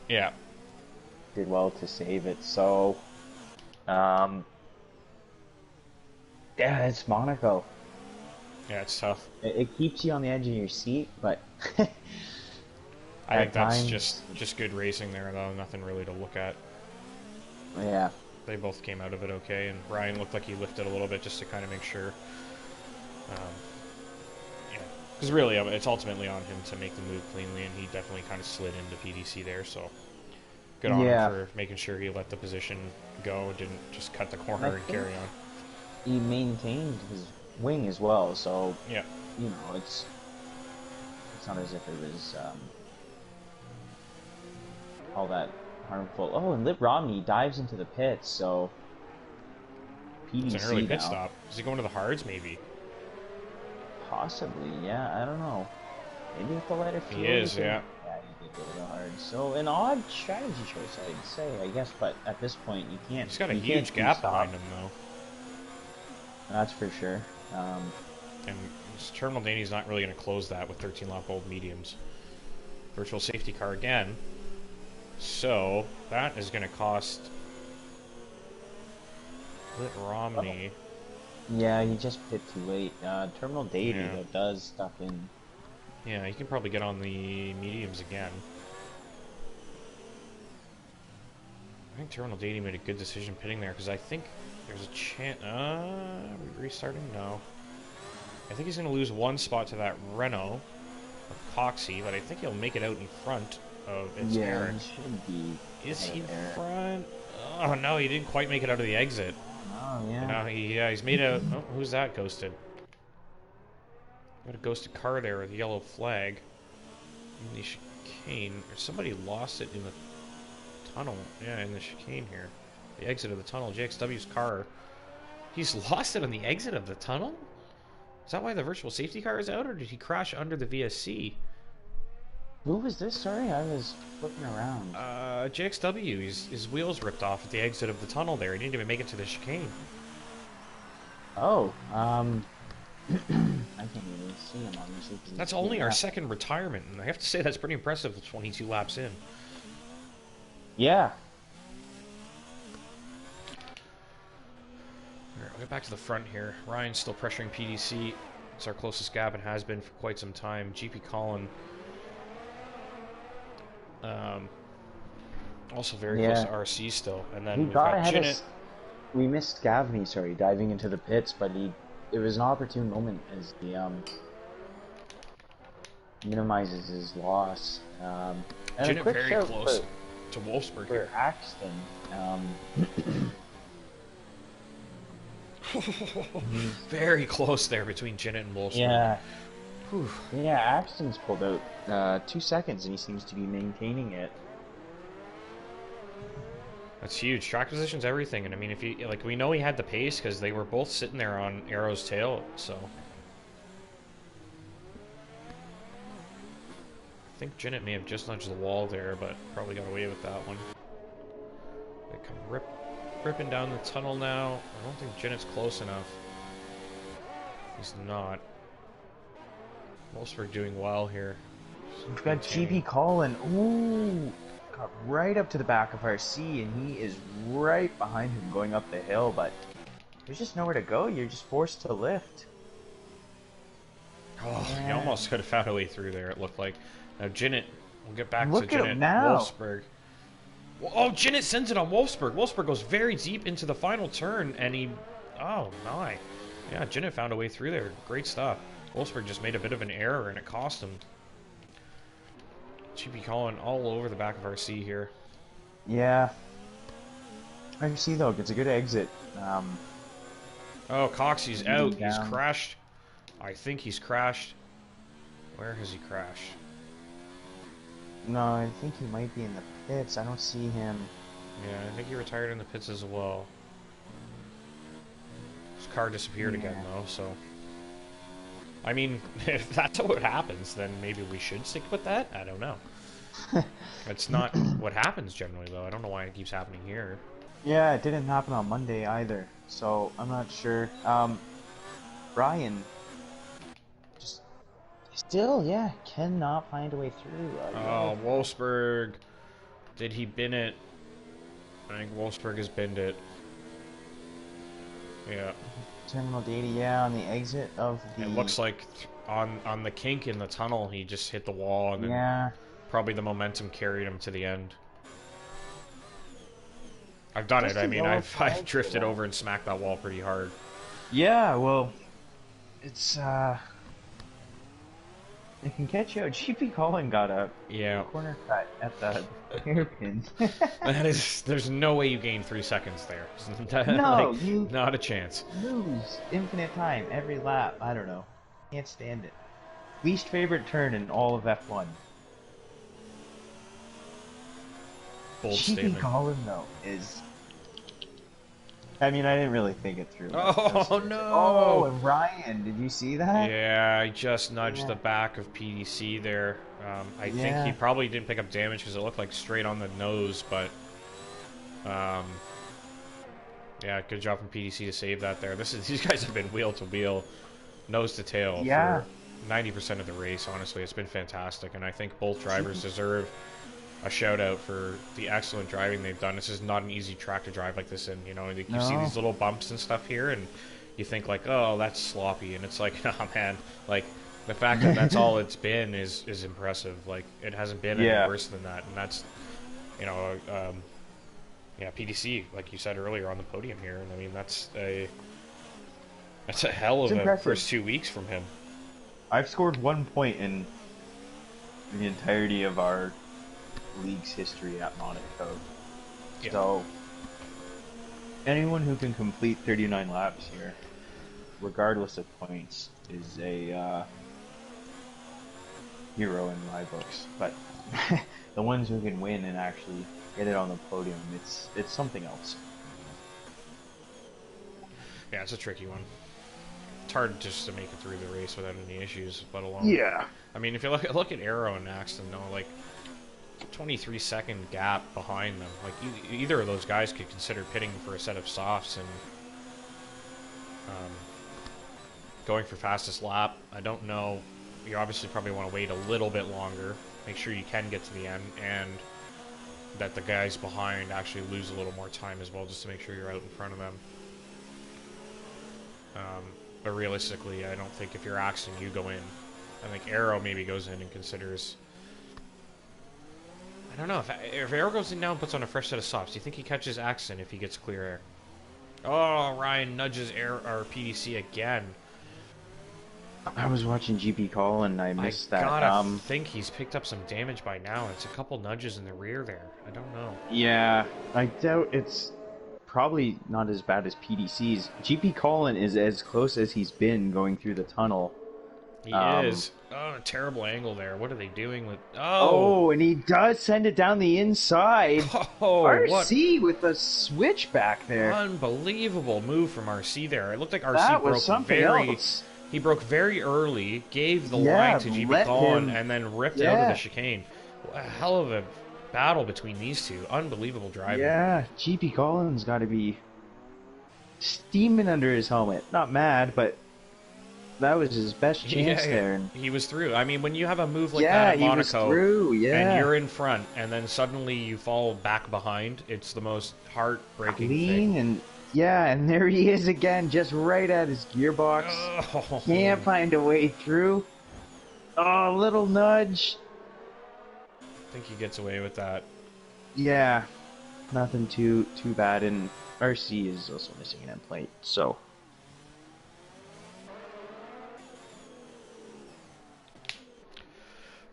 did well to save it. So, yeah, it's Monaco. Yeah, it's tough. It keeps you on the edge of your seat, but I think that's just good racing there, though. Nothing really to look at. Yeah. They both came out of it okay, and Ryan looked like he lifted a little bit just to kind of make sure. Because really, it's ultimately on him to make the move cleanly, and he definitely kind of slid into PDC there, so good on him for making sure he let the position go, didn't just cut the corner and carry on. He maintained his wing as well, so yeah, you know, it's not as if it was all that harmful. Oh, and Lip Romney dives into the pits, so PDC it's an early pit now. stop. Is he going to the hards, maybe? Possibly, yeah, I don't know. Maybe with the lighter fuel. He is, yeah. Yeah, he did go to the hard. So, an odd strategy choice, I'd say, I guess, but at this point, you can't. He's got a huge gap behind him, though. That's for sure. And Terminal Danny's not really going to close that with 13-lap gold mediums. Virtual safety car again. So, that is going to cost Lit Romney. Yeah, he just pit too late. Terminal Deity, though, does stuff in. Yeah, he can probably get on the mediums again. I think Terminal Deity made a good decision pitting there, because I think there's a chance... are we restarting? No. I think he's going to lose one spot to that Renault of Coxey, but I think he'll make it out in front of its Aaron. He should be. Is he in front? Oh, no, he didn't quite make it out of the exit. Oh, yeah. No, he's made a... Oh, who's that ghosted? Got a ghosted car there with a yellow flag. In the chicane. Or somebody lost it in the tunnel. Yeah, in the chicane here. The exit of the tunnel. JXW's car. He's lost it on the exit of the tunnel? Is that why the virtual safety car is out, or did he crash under the VSC? Who was this? Sorry, I was flipping around. JXW. His wheels ripped off at the exit of the tunnel there. He didn't even make it to the chicane. Oh, I can't even see him on this. That's only our second retirement, and I have to say that's pretty impressive with 22 laps in. Yeah. Alright, we'll get back to the front here. Ryan's still pressuring PDC. It's our closest gap and has been for quite some time. GP Colin also very close to RC still. And then we've got Jinnit. We missed Gavney, sorry, diving into the pits, but it was an opportune moment as he minimizes his loss. And Jinnit a quick very close to Wolfsburg for Axton. Very close there between Jinnit and Wolfsburg. Yeah. Whew. Yeah, Axton's pulled out 2 seconds, and he seems to be maintaining it. That's huge. Track position's everything, and I mean, if you we know he had the pace because they were both sitting there on Arrow's tail. So I think Jinnit may have just nudged the wall there, but probably got away with that one. They come ripping down the tunnel now. I don't think Jinnit's close enough. He's not. Wolfsburg doing well here. We've got GP Colin. Ooh, got right up to the back of RC, and he is right behind him going up the hill, but There's just nowhere to go. You're just forced to lift. Oh, he Yeah. almost could have found a way through there, it looked like. Now, Jinnit, we'll get back Look to at Jinnit. him now. Wolfsburg. Oh, Jinnit sends it on Wolfsburg. Wolfsburg goes very deep into the final turn, and he... Oh, my. Yeah, Jinnit found a way through there. Great stuff. Wolfsburg just made a bit of an error, and it cost him. GP Colin all over the back of RC here. Yeah. RC, though, gets a good exit. Oh, Coxey's out. down. He's crashed. I think he's crashed. Where has he crashed? No, I think he might be in the pits. I don't see him. Yeah, I think he retired in the pits as well. His car disappeared again, though, so... I mean, if that's what happens, then maybe we should stick with that? I don't know. It's not what happens generally, though. I don't know why it keeps happening here. Yeah, it didn't happen on Monday either, so I'm not sure. Brian just still, yeah, cannot find a way through. Oh, Wolfsburg. Did he bin it? I think Wolfsburg has binned it. Yeah. Terminal data, yeah, on the exit of the... It looks like on the kink in the tunnel, he just hit the wall, and then probably the momentum carried him to the end. I've done it. I mean, I've drifted over and smacked that wall pretty hard. Yeah, well, it's it can catch you out. GP Colin got a corner cut at the hairpin. That is, there's no way you gain 3 seconds there. No, like, you not a chance. lose infinite time every lap. I don't know. Can't stand it. Least favorite turn in all of F1. Bold GP statement. Colin though is. I mean, I didn't really think it through. Oh no! Oh, and Ryan, did you see that? Yeah, I just nudged the back of PDC there. I think he probably didn't pick up damage because it looked like straight on the nose, but yeah, good job from PDC to save that there. These guys have been wheel to wheel, nose to tail for 90% of the race. Honestly, it's been fantastic, and I think both drivers deserve a shout out for the excellent driving they've done. This is not an easy track to drive like this in. You know, you see these little bumps and stuff here, and you think like, oh, that's sloppy, and it's like, oh man, like the fact that that's all it's been is impressive. Like it hasn't been any worse than that, and that's, you know, yeah, PDC, like you said earlier, on the podium here, and I mean that's a hell of a first 2 weeks from him. I've scored 1 point in the entirety of our league's history at Monaco. Yeah. So anyone who can complete 39 laps here, regardless of points, is a hero in my books. But the ones who can win and actually get it on the podium, it's something else. Yeah, it's a tricky one. It's hard just to make it through the race without any issues, let alone. Yeah. I mean, if you look at Arrow and Axton, though, like 23-second gap behind them. Like either of those guys could consider pitting for a set of softs and going for fastest lap. I don't know. You obviously probably want to wait a little bit longer. Make sure you can get to the end, and that the guys behind actually lose a little more time as well, just to make sure you're out in front of them. But realistically, I don't think if you're Axton, you go in. I think Arrow maybe goes in and considers. I don't know, if Arrow goes in now and puts on a fresh set of softs, do you think he catches Axton if he gets clear air? Oh, Ryan nudges PDC again. I was watching GP Call and I missed that. I gotta think he's picked up some damage by now. It's a couple nudges in the rear there. I don't know. Yeah, I doubt it's probably not as bad as PDC's. GP Colin is as close as he's been going through the tunnel. He is. Oh, a terrible angle there. What are they doing with... Oh, and he does send it down the inside. Oh, RC with a switch back there. Unbelievable move from RC there. It looked like RC broke He broke very early, gave the line to GP Colin, and then ripped out of the chicane. A hell of a battle between these two. Unbelievable driving. Yeah, GP Colin's got to be steaming under his helmet. Not mad, but that was his best chance there. He was through. I mean, when you have a move like that at Monaco, and you're in front, and then suddenly you fall back behind, it's the most heartbreaking thing. And Yeah, and there he is again, just right at his gearbox. Oh. Can't find a way through. Oh, little nudge. I think he gets away with that. Yeah, nothing too bad. And RC is also missing an end plate, so.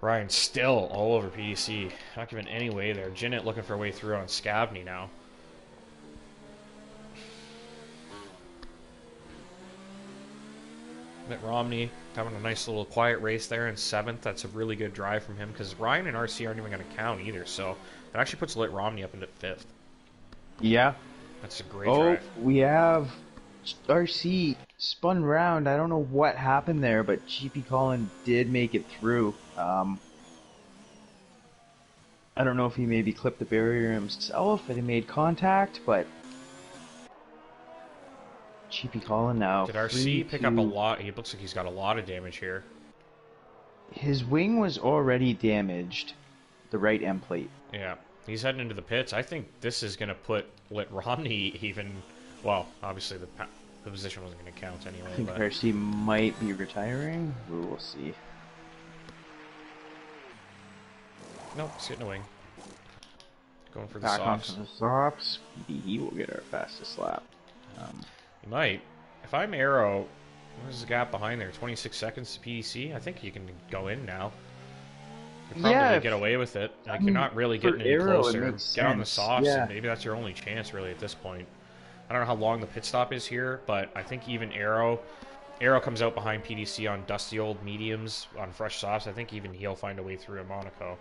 Ryan still all over PDC. Not giving any way there. Jinnit looking for a way through on Scabney now. Mitt Romney having a nice little quiet race there in 7th. That's a really good drive from him because Ryan and RC aren't even going to count either. So that actually puts Lit Romney up into 5th. Yeah. That's a great drive. We have RC spun round. I don't know what happened there, but GP Colin did make it through. I don't know if he maybe clipped the barrier himself and he made contact, but GP Colin now. Did RC pick up a lot? He looks like he's got a lot of damage here. His wing was already damaged, the right end plate. Yeah, he's heading into the pits. I think this is going to put Lit Romney even. Well, obviously the position wasn't going to count anyway. I think but RC might be retiring. We'll see. Nope, he's getting a wing. Going for the Back softs. onto the softs. He will get our fastest lap. He might. If I'm Arrow, where's the gap behind there? 26 seconds to PDC? I think you can go in now. You probably get away with it. Like, you're not really getting any closer. Get on the softs, and maybe that's your only chance, really, at this point. I don't know how long the pit stop is here, but I think even Arrow comes out behind PDC on dusty old mediums, on fresh softs. I think even he'll find a way through in Monaco.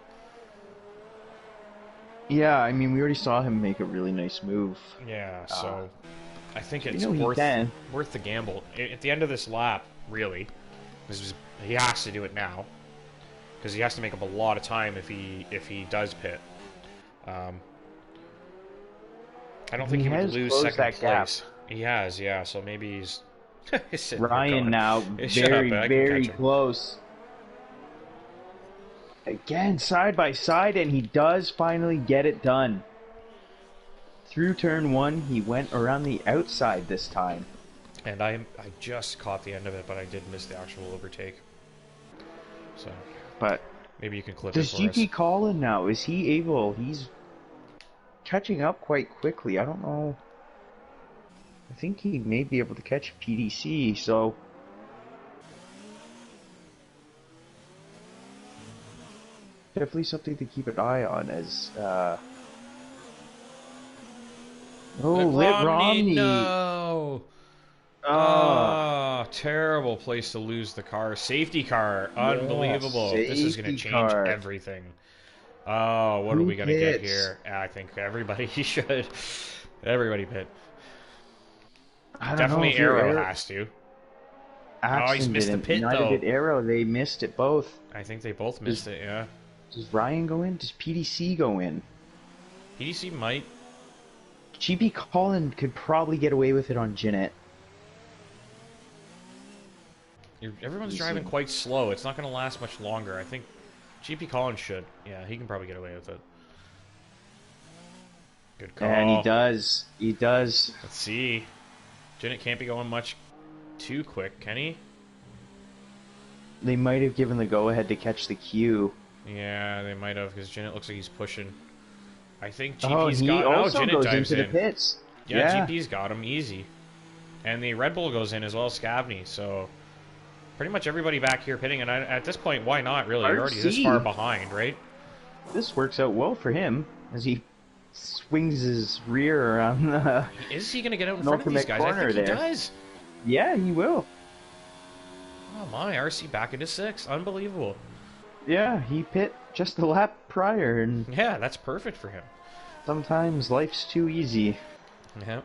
Yeah, I mean, we already saw him make a really nice move. Yeah, so I think it's worth the gamble. At the end of this lap, really, he has to do it now, because he has to make up a lot of time if he does pit. I don't think he would lose second place. He has, yeah, so maybe he's Ryan now very close. Again, side by side, and he does finally get it done. Through turn 1, he went around the outside this time. And I just caught the end of it, but I did miss the actual overtake. So, but maybe you can clip it for us. Does GP Colin now? Is he able? He's catching up quite quickly. I don't know. I think he may be able to catch PDC, so... Definitely something to keep an eye on as, Lit Romney! No! Oh, terrible place to lose the car. Safety car. Unbelievable. This is going to change everything. Oh, what are we going to get here? I think everybody should. Everybody pit. Definitely Arrow has to. Oh, he's missed the pit, though. Neither did Arrow. They missed it both. I think they both missed it, yeah. Does Ryan go in? Does PDC go in? PDC might. GP Colin could probably get away with it on Jinnit. Everyone's driving quite slow. It's not going to last much longer. I think GP Colin should. Yeah, he can probably get away with it. Good call. And he does. He does. Let's see. Jinnit can't be going much too quick, can he? They might have given the go-ahead to catch the queue. Yeah, they might have, because Jinnit looks like he's pushing. I think GP's got... Oh, Jinnit goes into the pits. Yeah, GP's got him, easy. And the Red Bull goes in as well as Scabney, so... Pretty much everybody back here pitting, and at this point, why not, really? You're already this far behind, right? This works out well for him, as he swings his rear around the... Is he going to get out in front of these guys? I think he does. Yeah, he will. Oh my, RC back into 6th. Unbelievable. Yeah, he pit just the lap prior, and... Yeah, that's perfect for him. Sometimes life's too easy. Yeah.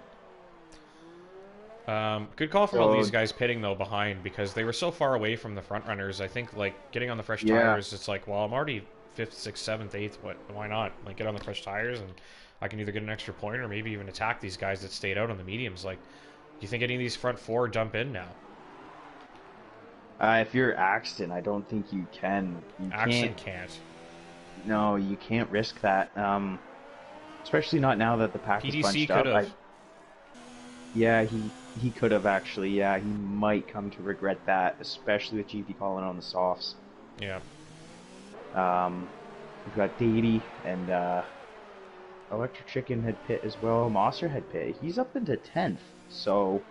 Good call from all these guys pitting, though, behind, because they were so far away from the front runners. I think, like, getting on the fresh tires, it's like, well, I'm already 5th, 6th, 7th, 8th, why not? Like, get on the fresh tires, and I can either get an extra point or maybe even attack these guys that stayed out on the mediums. Like, do you think any of these front 4 jump in now? If you're Axton, I don't think you can. Axton can't. No, you can't risk that. Especially not now that the pack is bunched up. Yeah, he could have actually. Yeah, he might come to regret that, especially with GP calling on the softs. Yeah. We've got Davey and Electric Chicken had pit as well. Mosser had pit. He's up into 10th, so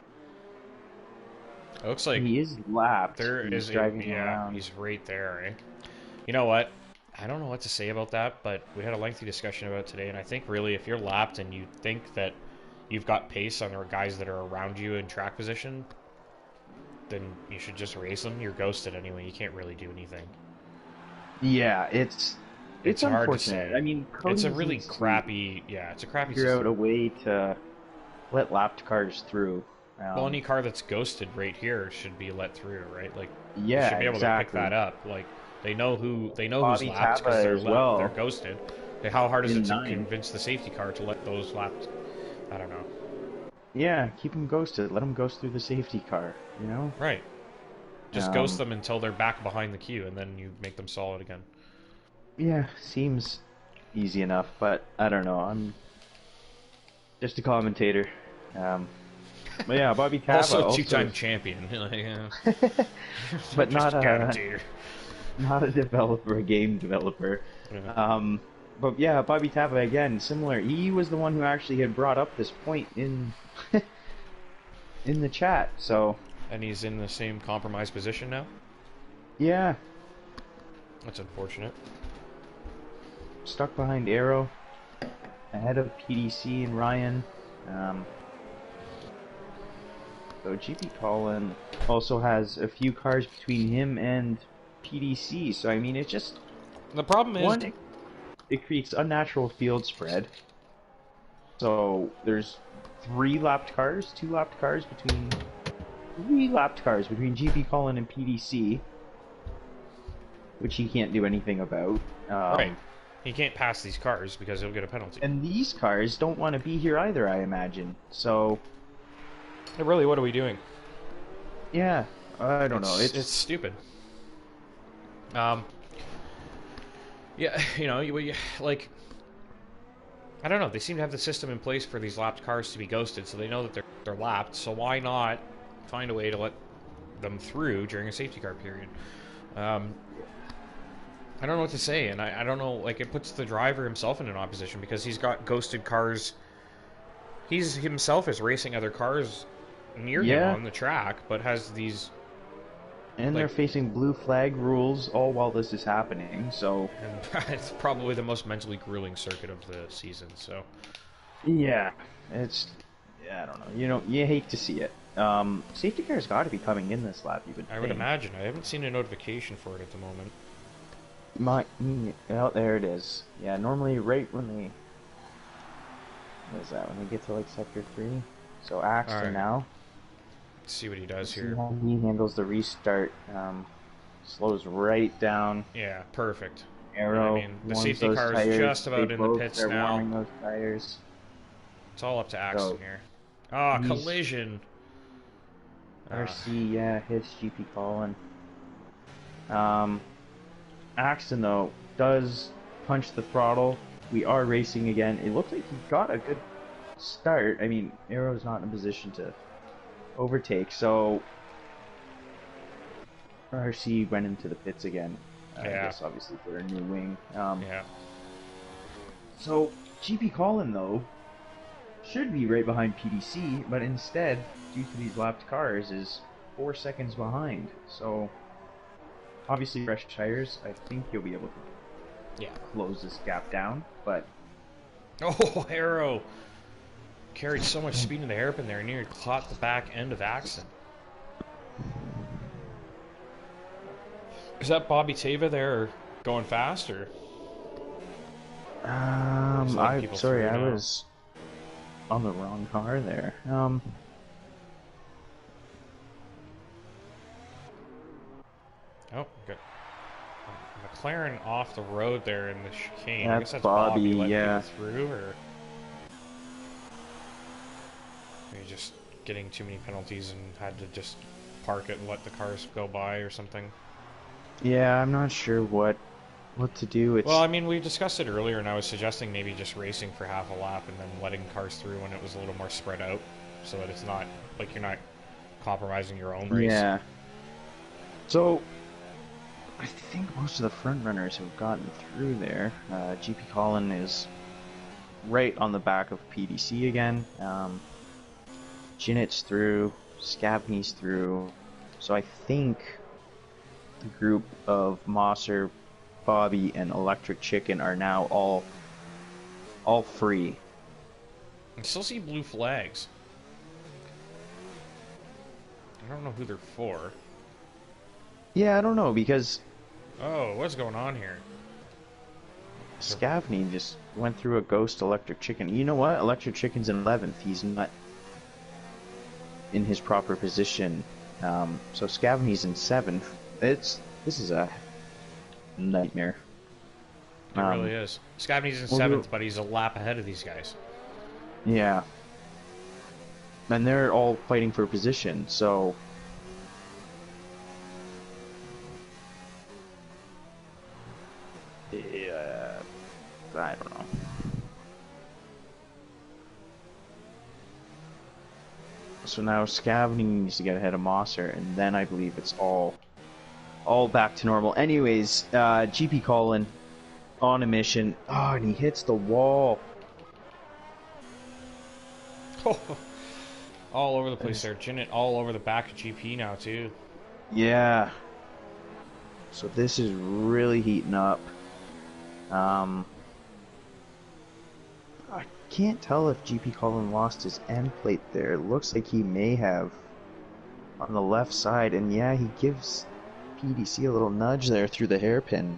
It looks like he is lapped. there He's is driving yeah, around. he's right there, eh? You know what? I don't know what to say about that, but we had a lengthy discussion about it today, and I think really if you're lapped and you think that you've got pace on the guys that are around you in track position, then you should just race them. You're ghosted anyway. You can't really do anything. Yeah, it's Hard to unfortunate. say. I mean, It's Cody a really needs to crappy, yeah, it's a crappy figure out system. a way to let lapped cars through. Well, any car that's ghosted right here should be let through, right? Like, they Yeah, should be able to pick exactly. that up. Like, they know who's Bobby lapped because Tapa as they're well ghosted. Like, how hard is in it to nine. convince the safety car to let those lapped? I don't know. Yeah, keep them ghosted. Let them ghost through the safety car. You know. Right. Just ghost them until they're back behind the queue, and then you make them solid again. Yeah, seems easy enough, but I don't know. I'm just a commentator. But yeah, Bobby Tapa Also, two-time champion. but not a commentator. not a developer, a game developer. Yeah. But yeah, Bobby Tapa again, similar. He was the one who actually had brought up this point in in the chat. So And he's in the same compromised position now? yeah, That's unfortunate. stuck behind Arrow, ahead of PDC and Ryan. So GP Colin also has a few cars between him and PDC. So I mean, it's just The problem is... one. It creates unnatural field spread. So there's three lapped cars between GP Colin and PDC, which he can't do anything about. Right. He can't pass these cars because he'll get a penalty. And these cars don't want to be here either, I imagine. So Really, what are we doing? yeah, I don't know. It's stupid. Yeah, you know, like, I don't know. They seem to have the system in place for these lapped cars to be ghosted, so they know that they're lapped. So why not find a way to let them through during a safety car period? I don't know what to say, and I don't know. Like, it puts the driver himself in an opposition because he's got ghosted cars. He's himself is racing other cars near him on the track, but has these. And they're facing blue flag rules all while this is happening, so... And it's probably the most mentally grueling circuit of the season, so... Yeah, it's... Yeah, I don't know. You know, you hate to see it. Safety car's got to be coming in this lap, you would I would imagine. I haven't seen a notification for it at the moment. Oh, there it is. Yeah, normally right when they... What is that? When they get to, like, Sector 3? So, Axton now. Let's see what he does See here. how he handles the restart. Slows right down. Yeah, perfect. Arrow. I mean, the safety car is just about in the pits now. Warming those tires. It's all up to Axton here. Ah, collision. RC, yeah, hits GP Colin. Axton, though, does punch the throttle. We are racing again. It looks like he got a good start. I mean, Arrow's not in a position to overtake, so RC went into the pits again. I guess obviously for a new wing. Yeah. So GP Colin though should be right behind PDC, but instead, due to these lapped cars, is 4 seconds behind. So obviously fresh tires. I think he'll be able to close this gap down. But oh, Arrow carried so much speed in the hairpin there, and nearly caught the back end of Axton. Is that Bobby Tava there going fast, or? I'm sorry, I was on the wrong car there. Oh, good. McLaren off the road there in the chicane. That's I guess that's Bobby, letting yeah. people through, or maybe just getting too many penalties and had to just park it and let the cars go by or something. Yeah, I'm not sure what to do. Well, I mean, we discussed it earlier, and I was suggesting maybe just racing for half a lap and then letting cars through when it was a little more spread out. so that it's not like you're not compromising your own race. Yeah. So, I think most of the front runners have gotten through there. GP Colin is right on the back of PDC again. Jinnet's through, Scabney's through. So I think the group of Mosser, Bobby, and Electric Chicken are now all free. I still see blue flags. I don't know who they're for. Yeah, I don't know, because Oh, what's going on here? Scavney just went through a ghost Electric Chicken. You know what? Electric Chicken's in 11th. He's not in his proper position. So Scavney's in 7th. This is a nightmare. It really is. Scabney's in 7th, but he's a lap ahead of these guys. Yeah. And they're all fighting for position, so... Yeah, I don't know. So now Scavney needs to get ahead of Mosser, and then I believe it's all back to normal. Anyways, GP Colin on a mission. Oh, and he hits the wall. All over the place there. Jinnit all over the back of GP now, too. Yeah. So this is really heating up. I can't tell if GP Colin lost his end plate there. It looks like he may have on the left side, and yeah, he gives PDC a little nudge there through the hairpin.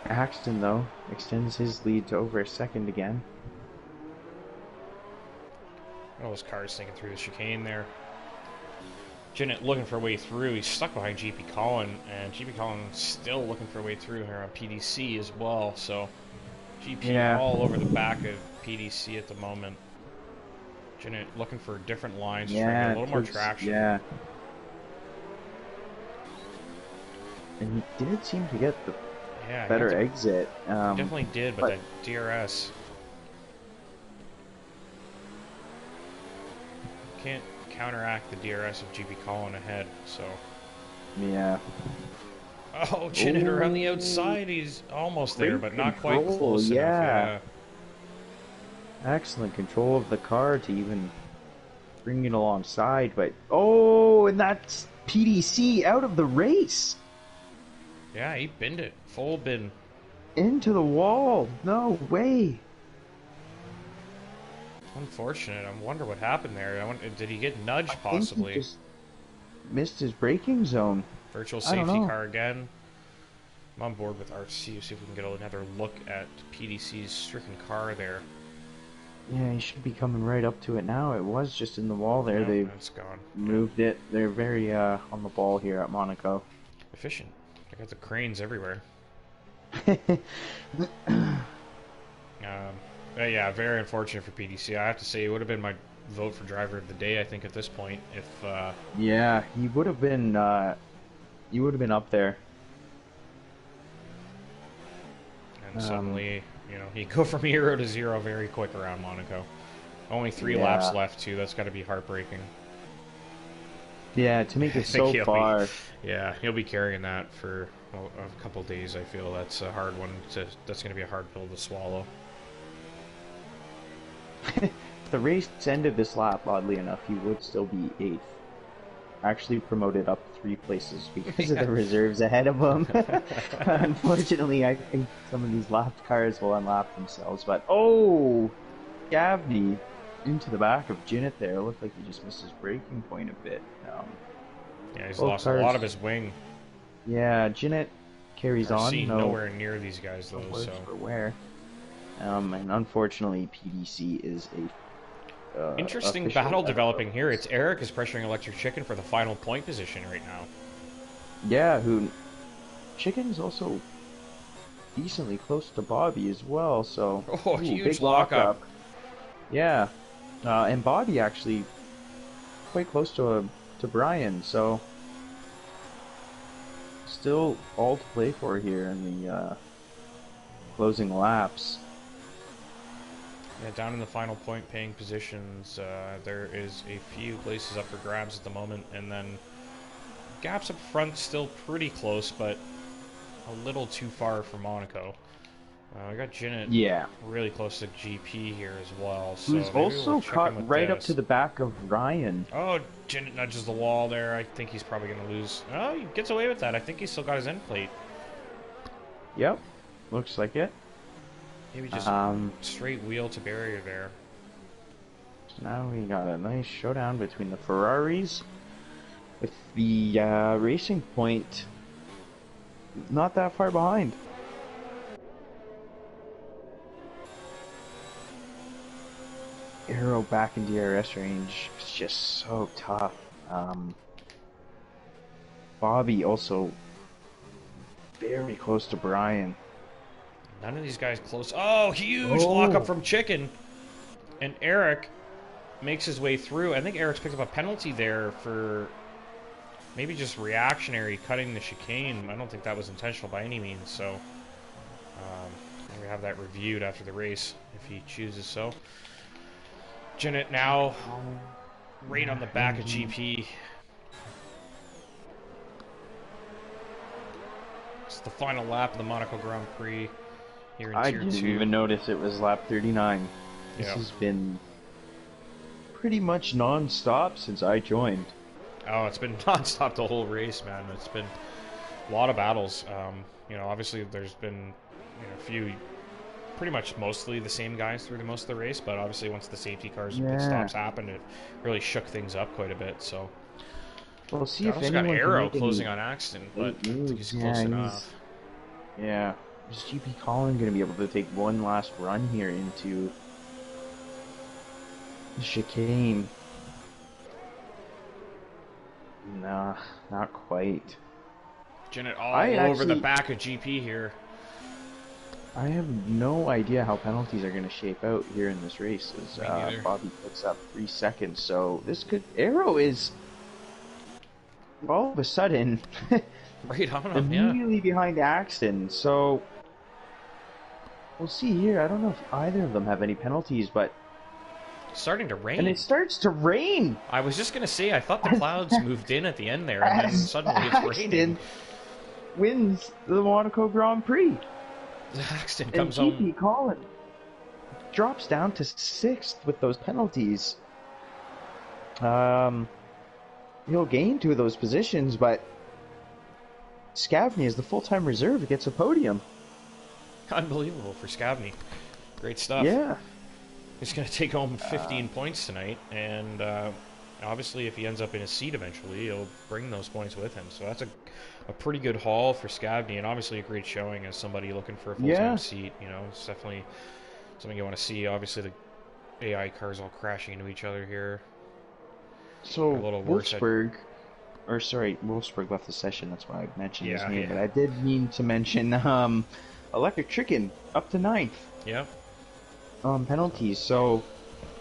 Axton, though, extends his lead to over a second again. Oh, those cars sneaking through the chicane there. Jinnit looking for a way through. He's stuck behind GP Colin, and GP Colin's still looking for a way through here on PDC as well. So GP all over the back of PDC at the moment. Jinnit looking for different lines, trying to get a little more traction. Yeah. And he did seem to get the better exit. He definitely did, but that DRS... can't counteract the DRS of GP Colin ahead, so... Yeah. Oh, Jinnit around the outside. He's almost there, but not quite close enough. Yeah. Excellent control of the car to even bring it alongside, but... Oh, and that's PDC out of the race! Yeah, he binned it. Full bin. Into the wall. No way. Unfortunate. I wonder what happened there. Did he get nudged, possibly? I think he just missed his braking zone. Virtual safety car again. I'm on board with RC. See if we can get another look at PDC's stricken car there. Yeah, he should be coming right up to it now. It was just in the wall there. No, They've it's gone. Moved it. They're very on the ball here at Monaco. Efficient. I got the cranes everywhere. Yeah, very unfortunate for PDC. I have to say, it would have been my vote for driver of the day, I think, at this point. If yeah, he would have been. You would have been up there. And suddenly, you know, he go from 0 to 0 very quick around Monaco. Only 3 laps left too. That's got to be heartbreaking. Yeah, to make it so far. Yeah, he'll be carrying that for a couple days. I feel that's a hard one. That's going to be a hard pill to swallow. The race ended this lap, oddly enough, he would still be 8th. Actually promoted up 3 places because of the reserves ahead of him. Unfortunately, I think some of these lapped cars will unlap themselves. But, oh! Gavney into the back of Jinnit there. Looked like he just missed his braking point a bit. Yeah, he's lost a lot of his wing. Yeah, Jinnit carries on. Nowhere near these guys, though. So for where. And unfortunately, PDC is a interesting battle developing here. It's Eric is pressuring Electric Chicken for the final point position right now. Yeah, Chicken's also decently close to Bobby as well. So huge big lockup. Yeah, and Bobby actually quite close to Brian. So still all to play for here in the closing laps. Yeah, down in the final point paying positions, there is a few places up for grabs at the moment, and then gaps up front still pretty close, but a little too far for Monaco. We got Zenith Yeah. really close to GP here as well, so Who's maybe also we'll check caught in with right this. up to the back of Ryan. Oh, Zenith nudges the wall there. I think he's probably going to lose. Oh, he gets away with that. I think he's still got his end plate. Yep, looks like it. Maybe just straight wheel to barrier there. Now we got a nice showdown between the Ferraris, with the Racing Point not that far behind. Aero back in DRS range is just so tough. Bobby also very close to Brian. None of these guys close. Oh, huge lockup from Chicken. And Eric makes his way through. I think Eric's picked up a penalty there for maybe just reactionary cutting the chicane. I don't think that was intentional by any means. So we have that reviewed after the race if he chooses so. Zenith now right on the back of GP. It's the final lap of the Monaco Grand Prix here in Tier 2. I didn't even notice it was lap 39. This has been pretty much non-stop since I joined. Oh, it's been non-stop the whole race, man. It's been a lot of battles. You know, obviously there's been a few, pretty much mostly the same guys through most of the race, but obviously once the safety cars and pit stops happened, it really shook things up quite a bit. So we'll see if anyone got Arrow closing on accident, but I think he's close enough. Yeah, is GP Colin going to be able to take one last run here into the chicane? Nah, not quite. Zenith all over the back of GP here. I have no idea how penalties are going to shape out here in this race as Bobby puts up 3 seconds. So this could... Arrow is all of a sudden right on him, immediately behind Axton. So we'll see here. I don't know if either of them have any penalties, but... It's starting to rain. And it starts to rain! I was just going to say, I thought the clouds moved in at the end there, and then suddenly it's raining. Wins the Monaco Grand Prix. Axton comes and GP home. Colin drops down to 6th with those penalties. He'll gain 2 of those positions, but Scavney is the full-time reserve. He gets a podium. Unbelievable for Scavney. Great stuff. Yeah. He's going to take home 15 points tonight, and obviously if he ends up in a seat eventually, he'll bring those points with him. So that's a pretty good haul for Scavney, and obviously a great showing as somebody looking for a full-time seat. You know, it's definitely something you want to see. Obviously the AI cars all crashing into each other here. So Wolfsburg left the session, that's why I mentioned his name, but I did mean to mention Electric Chicken up to 9th. Yep. Penalties, so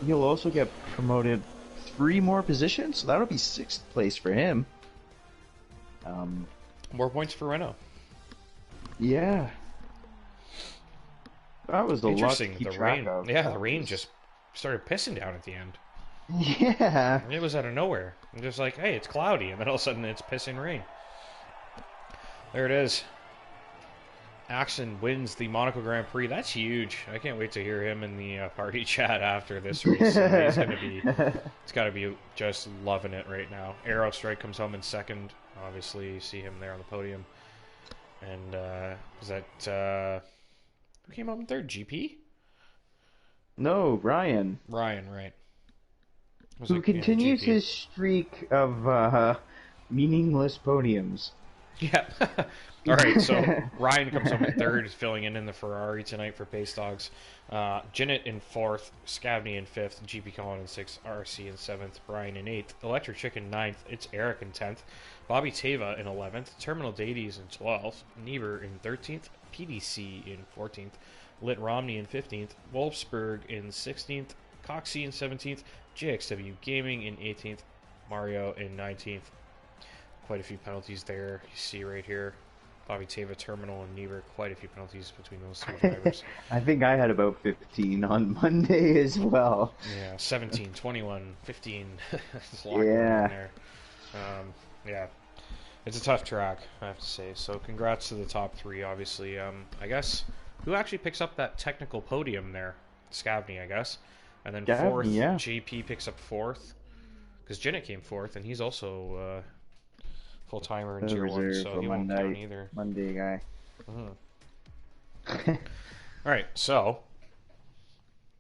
he'll also get promoted 3 more positions, so that'll be 6th place for him. More points for Renault. Yeah. That was a lot to keep track of. Yeah, the rain just started pissing down at the end. Yeah. It was out of nowhere. I'm just like, hey, it's cloudy, and then all of a sudden it's pissing rain. There it is. Axton wins the Monaco Grand Prix. That's huge. I can't wait to hear him in the party chat after this race. He's got to be just loving it right now. Arrow Strike comes home in 2nd. Obviously, you see him there on the podium. And is that who came up in 3rd? GP? No, Ryan. Ryan, right? Who continues his streak of meaningless podiums. Yeah. All right, so Ryan comes home in 3rd, filling in the Ferrari tonight for Pace Dogs. Zenith in 4th, Scavney in 5th, GP Colin in 6th, RC in 7th, Brian in 8th, Electric Chicken 9th, it's Eric in 10th, Bobby Teva in 11th, Terminal Deities in 12th, Niebuhr in 13th, PDC in 14th, Lit Romney in 15th, Wolfsburg in 16th, Coxie in 17th, JXW Gaming in 18th, Mario in 19th. Quite a few penalties there, you see right here. Bobby Tava Terminal and Niebuhr, quite a few penalties between those three drivers. I think I had about 15 on Monday as well. Yeah, 17, 21, 15. There's a lot going on Yeah. there. Yeah, it's a tough track, I have to say. So congrats to the top three, obviously. I guess, who actually picks up that technical podium there? Scavney, I guess. And then Scavney, fourth, yeah. JP picks up fourth. Because Jinnett came fourth, and he's also full-timer in The Tier 1, reserve so for he won't count either. Monday guy. Alright, so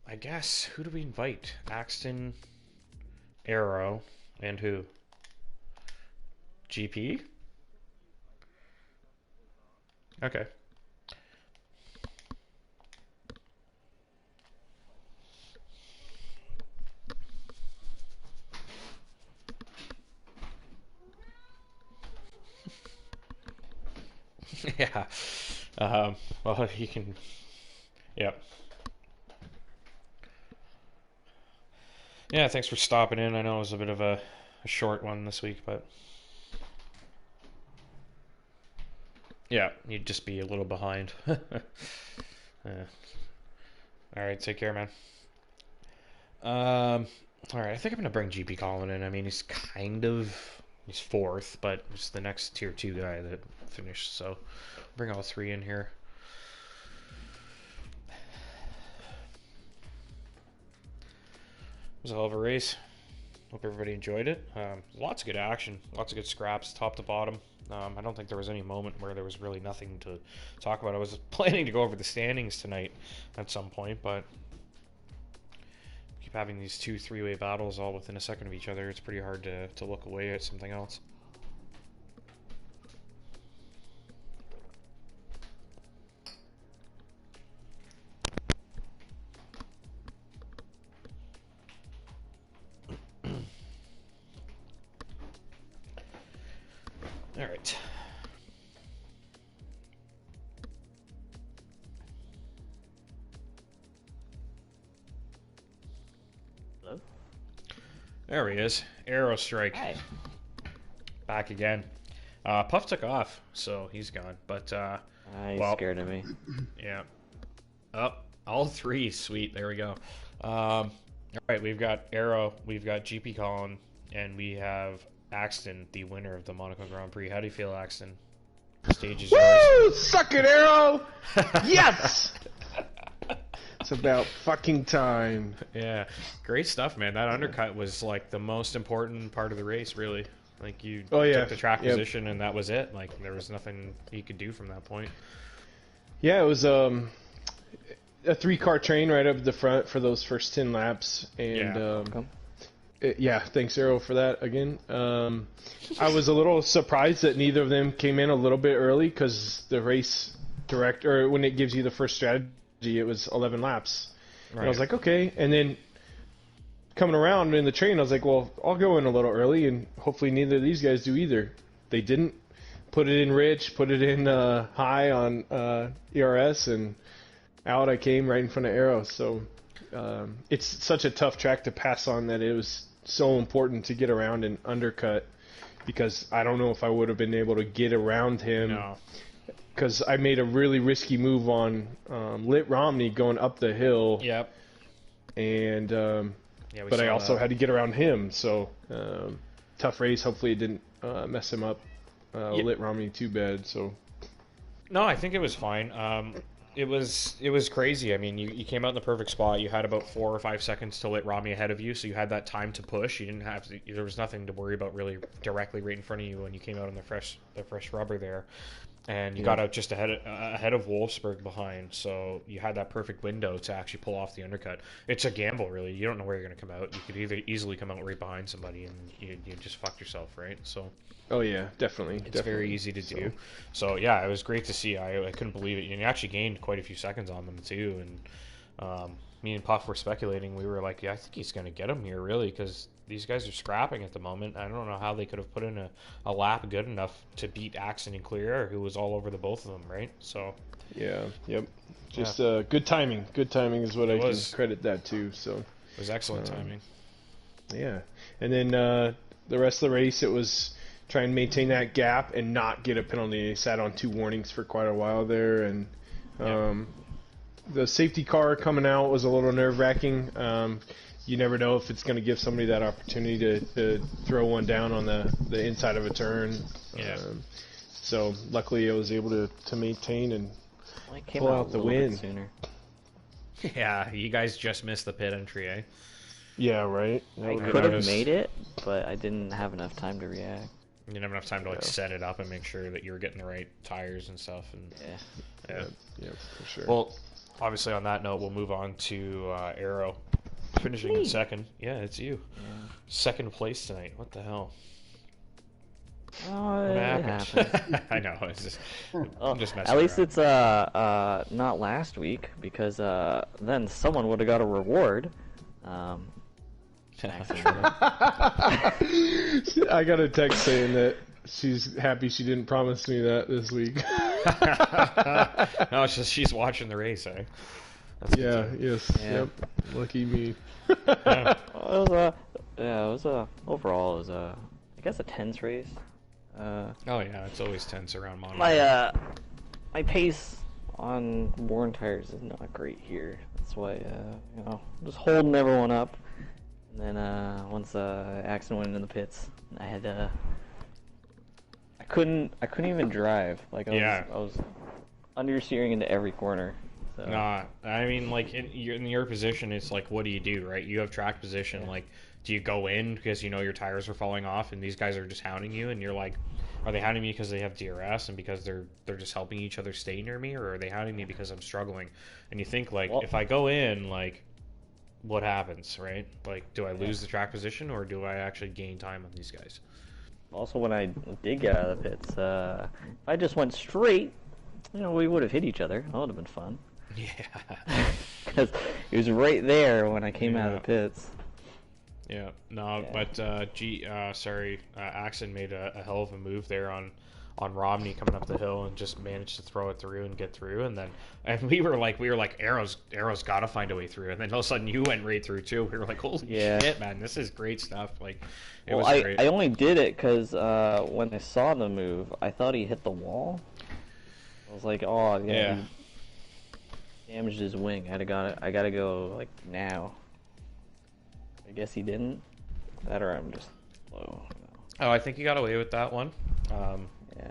I guess, who do we invite? Axton, Arrow, and who? GP? Okay. Yeah. Well, you can... Yep. Yeah, thanks for stopping in. I know it was a bit of a short one this week, but... Yeah, you'd just be a little behind. Yeah. Alright, take care, man. Alright, I think I'm going to bring GP Colin in. I mean, he's fourth, but he's the next Tier 2 guy that finished, so bring all three in here. It was a hell of a race. Hope everybody enjoyed it. Lots of good action, lots of good scraps, top to bottom. I don't think there was any moment where there was really nothing to talk about. I was planning to go over the standings tonight at some point, but keep having these 2 3-way battles all within a second of each other. It's pretty hard to look away at something else. All right. Hello? There he is. Arrow Strike. Hi. Back again. Puff took off, so he's gone. But, He's well, scared of me. yeah. Oh, all three. Sweet. There we go. All right, we've got Arrow, we've got GP Colin, and we have Axton, the winner of the Monaco Grand Prix. How do you feel, Axton? The stage is yours. Woo! Suck it, Arrow! Yes! It's about fucking time. Yeah, great stuff, man. That undercut was like the most important part of the race, really. Like you took the track position, and that was it. Like there was nothing you could do from that point. Yeah, it was a 3-car train right up the front for those first 10 laps, and yeah, thanks Arrow for that again. I was a little surprised that neither of them came in a little bit early because the race director, when it gives you the first strategy, it was 11 laps. Right. And I was like, okay. And then coming around in the train, I was like, well, I'll go in a little early, and hopefully neither of these guys do either. They didn't. Put it in rich, put it in high on ERS, and out I came right in front of Arrow. So it's such a tough track to pass on that it was so important to get around and undercut, because I don't know if I would have been able to get around him. Because I made a really risky move on Lit Romney going up the hill. Yep. And but I also had to get around him. So tough race. Hopefully it didn't mess him up. Lit Romney too bad. So no, I think it was fine. It was crazy. I mean, you came out in the perfect spot. You had about 4 or 5 seconds to Lit Romney ahead of you, so you had that time to push. You didn't have to. There was nothing to worry about really directly right in front of you when you came out on the fresh rubber there. And you got out just ahead of Wolfsburg behind, so you had that perfect window to actually pull off the undercut. It's a gamble, really. You don't know where you're going to come out. You could either easily come out right behind somebody, and you just fucked yourself, right? So. Oh yeah, definitely. It's very easy to do. So yeah, it was great to see. I couldn't believe it. And you actually gained quite a few seconds on them too. And me and Puff were speculating. We were like, yeah, I think he's going to get him here, really, because these guys are scrapping at the moment. I don't know how they could have put in a lap good enough to beat Axton and Clear, who was all over the both of them, right? So yeah, yep. Just good timing. Good timing is what I can credit that to. So it was excellent timing. Yeah, and then the rest of the race, it was try and maintain that gap and not get a penalty. He sat on 2 warnings for quite a while there, and the safety car coming out was a little nerve-wracking. You never know if it's going to give somebody that opportunity to throw one down on the inside of a turn. Yeah. So luckily I was able to maintain and pull out the a win. bit sooner. Yeah, you guys just missed the pit entry, eh? Yeah, right. I could have made it, but I didn't have enough time to react. You didn't have enough time to like set it up and make sure that you were getting the right tires and stuff. And yeah, for sure. Well, obviously on that note, we'll move on to Arrow finishing in second. Yeah, it's you. Yeah. Second place tonight. What the hell? Oh, what it happened? I know. It's just, I'm just messing At least around. it's not last week, because then someone would have got a reward. I got a text saying that she's happy she didn't promise me that this week. No, it's just she's watching the race, eh? That's Yeah. Yep. Lucky me. Yeah. Overall, it was I guess a tense race. Oh yeah, it's always tense around Monaco. My pace on worn tires is not great here. That's why just holding everyone up. And then once accident went into the pits, I had I couldn't even drive. Like I was understeering into every corner. So. Nah, I mean, like in your position, it's like, what do you do, right? You have track position. Yeah. Like, do you go in because you know your tires are falling off, and these guys are just hounding you, and you're like, are they hounding me because they have DRS and because they're just helping each other stay near me, or are they hounding me because I'm struggling? And you think like, if I go in, like, what happens, right? Like, do I lose the track position, or do I actually gain time on these guys? Also, when I did get out of the pits, if I just went straight, we would have hit each other. That would have been fun. Yeah. Because it was right there when I came out of the pits. Yeah, no, but Axon made a hell of a move there on Romney coming up the hill and just managed to throw it through and get through, and we were like Arrow's got to find a way through, and then all of a sudden you went right through too. We were like, holy shit, man, this is great stuff. Like, it was great. I only did it because when I saw the move, I thought he hit the wall. I was like, oh yeah. He damaged his wing. I gotta go like now. I guess he didn't. That or I'm just slow. Oh, I think you got away with that one. Yeah.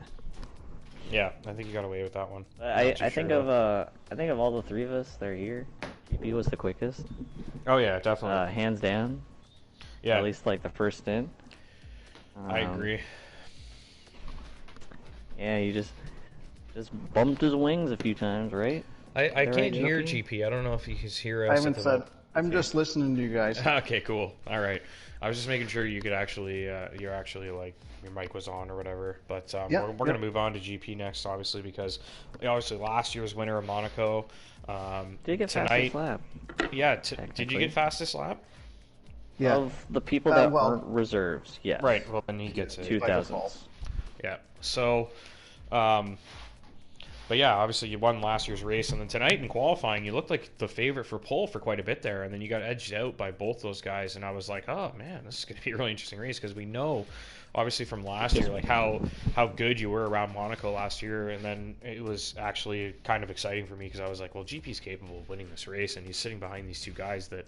Yeah, I think you got away with that one. I think of all the three of us that are here, GP was the quickest. Oh yeah, definitely. Hands down. Yeah. At least like the first stint. I agree. Yeah, you just bumped his wings a few times, right? I can't hear GP. I don't know if he's here. I haven't said. I'm just listening to you guys. Okay, cool. All right. I was just making sure you could actually, like, your mic was on or whatever. But we're going to move on to GP next, obviously, because obviously last year's winner of Monaco. Did you get fastest lap? Yeah. Did you get fastest lap? Yeah. Of the people that weren't reserves, yes. Right. Well, then he gets it. 2000s. Yeah. So, but yeah, obviously you won last year's race, and then tonight in qualifying, you looked like the favorite for pole for quite a bit there, and then you got edged out by both those guys, and I was like, oh man, this is going to be a really interesting race, because we know, obviously from last year, like how good you were around Monaco last year, and then it was actually kind of exciting for me, because I was like, well, GP's capable of winning this race, and he's sitting behind these two guys that,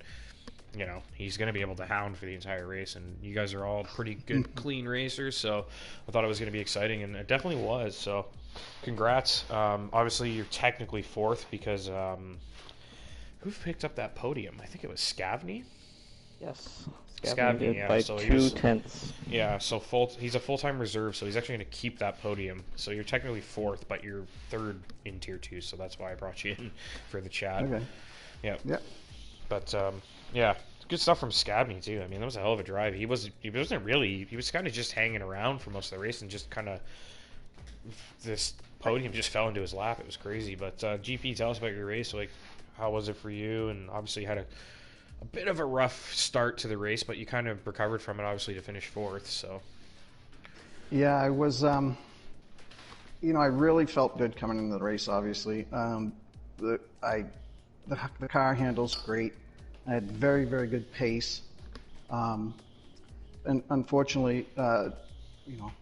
he's going to be able to hound for the entire race, and you guys are all pretty good, clean racers, so I thought it was going to be exciting, and it definitely was, so congrats. Obviously, you're technically fourth because who picked up that podium? I think it was Scavney. Yes. Scavney, yeah. By so 2/10. Yeah, so he's a full-time reserve, so he's actually going to keep that podium. So you're technically fourth, but you're third in Tier 2, so that's why I brought you in for the chat. Okay. Yeah. Yeah. But, yeah, good stuff from Scavney, too. I mean, that was a hell of a drive. He was kind of just hanging around for most of the race and just kind of this podium just fell into his lap. It was crazy. But GP, tell us about your race. Like, how was it for you? And obviously you had a bit of a rough start to the race, but you kind of recovered from it, obviously, to finish fourth. So Yeah, I was. I really felt good coming into the race. Obviously, the car handles great. I had very, very good pace. And unfortunately,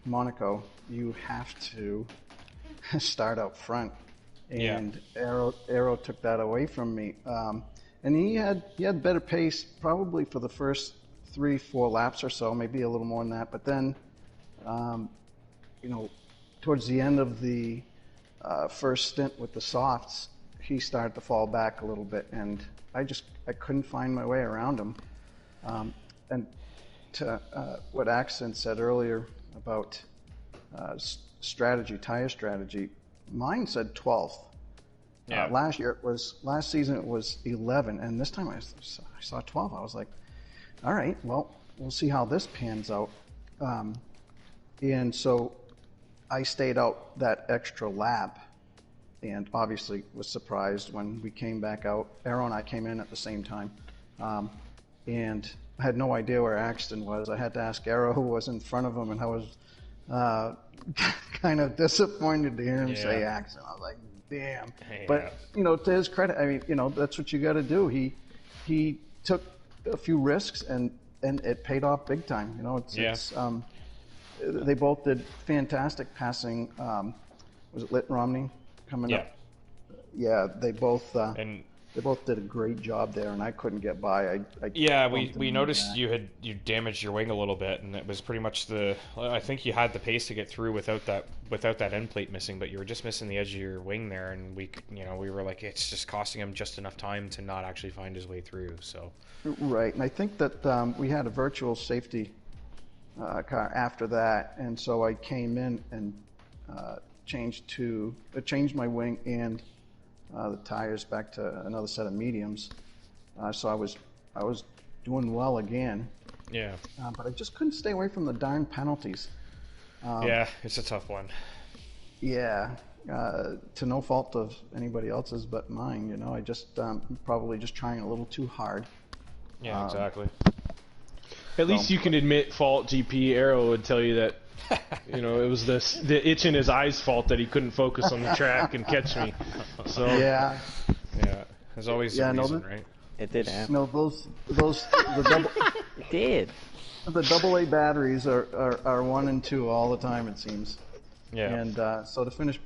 Monaco, you have to start up front, and Arrow took that away from me. And he had better pace probably for the first 3-4 laps or so, maybe a little more than that. But then, towards the end of the first stint with the softs, he started to fall back a little bit, and I couldn't find my way around him. And to what Axton said earlier about tire strategy, mine said 12th. Yeah. Last season it was 11, and this time I saw 12. I was like, all right, well, we'll see how this pans out. And so I stayed out that extra lap, and obviously was surprised when we came back out. Arrow and I came in at the same time, and I had no idea where Axton was. I had to ask Arrow who was in front of him, and I was kind of disappointed to hear him say Axton. I was like, damn. Yeah. But to his credit, I mean, that's what you got to do. He took a few risks, and it paid off big time. They both did fantastic passing. Was it Lit Romney coming up? Yeah, they both did a great job there, and I couldn't get by. We noticed you damaged your wing a little bit, and it was pretty much I think you had the pace to get through without that end plate missing, but you were just missing the edge of your wing there, and we were like, it's just costing him just enough time to not actually find his way through. So right, and I think that we had a virtual safety car after that, and so I came in and changed my wing and the tires back to another set of mediums. So I was doing well again. Yeah. But I just couldn't stay away from the darn penalties. It's a tough one. Yeah. To no fault of anybody else's but mine. I just probably just trying a little too hard. Yeah, exactly. At least you can admit fault. GP Arrow would tell you that. It was the itch in his eyes fault that he couldn't focus on the track and catch me. So yeah, there's always a reason, right? It did happen. No, the double. It did. The AA batteries are 1 and 2 all the time, it seems. Yeah. And so to finish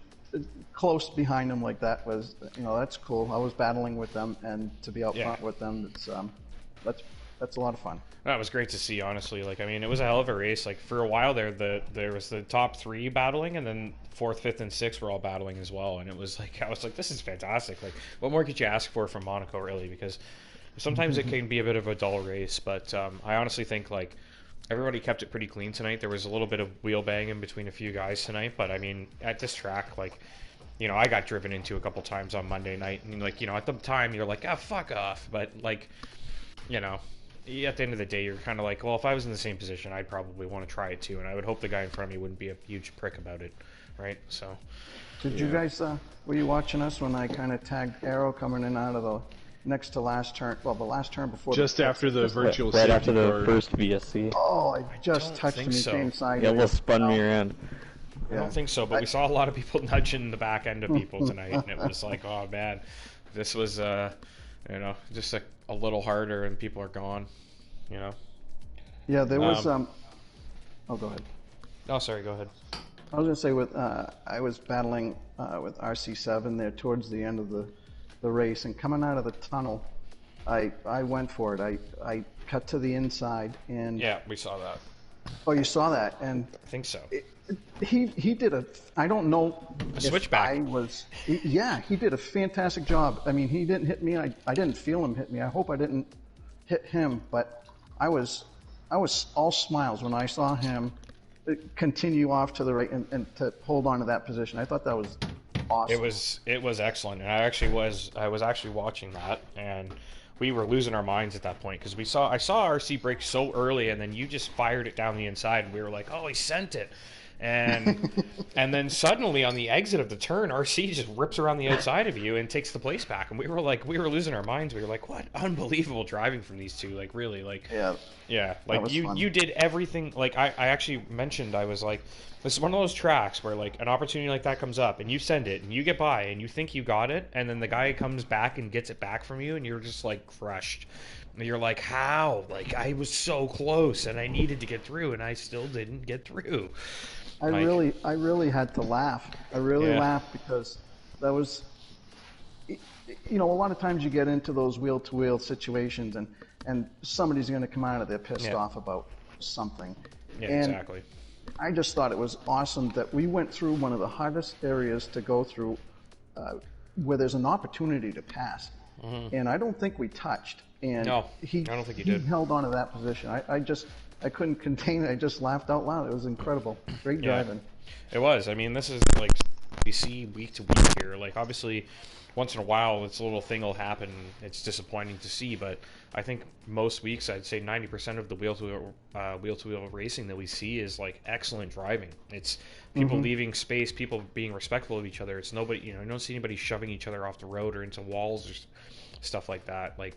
close behind them like that was, that's cool. I was battling with them, and to be out front with them, that's a lot of fun. That was great to see, honestly. It was a hell of a race. For a while there was the top 3 battling, and then 4th, 5th, and 6th were all battling as well. And it was I was like, this is fantastic. What more could you ask for from Monaco, really? Because sometimes it can be a bit of a dull race, but I honestly think everybody kept it pretty clean tonight. There was a little bit of wheel banging between a few guys tonight, but at this track, I got driven into a couple times on Monday night, and at the time you're like, fuck off, but at the end of the day, you're kind of like, well, if I was in the same position, I'd probably want to try it too, and I would hope the guy in front of me wouldn't be a huge prick about it, right? So, did you guys were you watching us when I kind of tagged Arrow coming in out of the next to last turn? Well, the last turn before. Just after the virtual right safety after the car. First VSC. Oh, I just touched him. He came side. Yeah, well, spun me around. I don't think so, but we saw a lot of people nudging the back end of people tonight, and it was like, oh man, this was just a little harder, and people are gone. Yeah, there was oh, go ahead. Oh, sorry, go ahead. I was gonna say I was battling with RC7 there towards the end of the race, and coming out of the tunnel, I went for it. I cut to the inside, and yeah, we saw that. Oh, you saw that, and I think so. He did I don't know a switchback. He did a fantastic job. I mean, he didn't hit me. I didn't feel him hit me. I hope I didn't hit him, but I was all smiles when I saw him continue off to the right and to hold on to that position. I thought that was awesome. It was excellent, and I was actually watching that, and we were losing our minds at that point because I saw RC brake so early, and then you just fired it down the inside, and we were like, oh, he sent it. And and then suddenly on the exit of the turn, RC just rips around the outside of you and takes the place back. And we were losing our minds. We were like, what unbelievable driving from these two. Like, really, like, yeah, like you did everything. Like, I actually mentioned, I was like, this is one of those tracks where, like, an opportunity like that comes up and you send it and you get by and you think you got it, and then the guy comes back and gets it back from you and you're just like crushed. And you're like, how? Like, I was so close and I needed to get through and I still didn't get through. I really had to laugh. I really laughed because that was, a lot of times you get into those wheel-to-wheel situations and somebody's going to come out of there pissed off about something. Yeah, and exactly. I just thought it was awesome that we went through one of the hardest areas to go through where there's an opportunity to pass. Mm-hmm. And I don't think we touched. And no, I don't think he did. He held on to that position. I couldn't contain it. I just laughed out loud. It was incredible. Great driving. It was. I mean, this is like we see week to week here. Like, obviously, once in a while, this little thing will happen. It's disappointing to see, but I think most weeks, I'd say 90% of the wheel-to-wheel racing that we see is like excellent driving. It's people leaving space, people being respectful of each other. It's nobody, you don't see anybody shoving each other off the road or into walls or stuff like that. Like,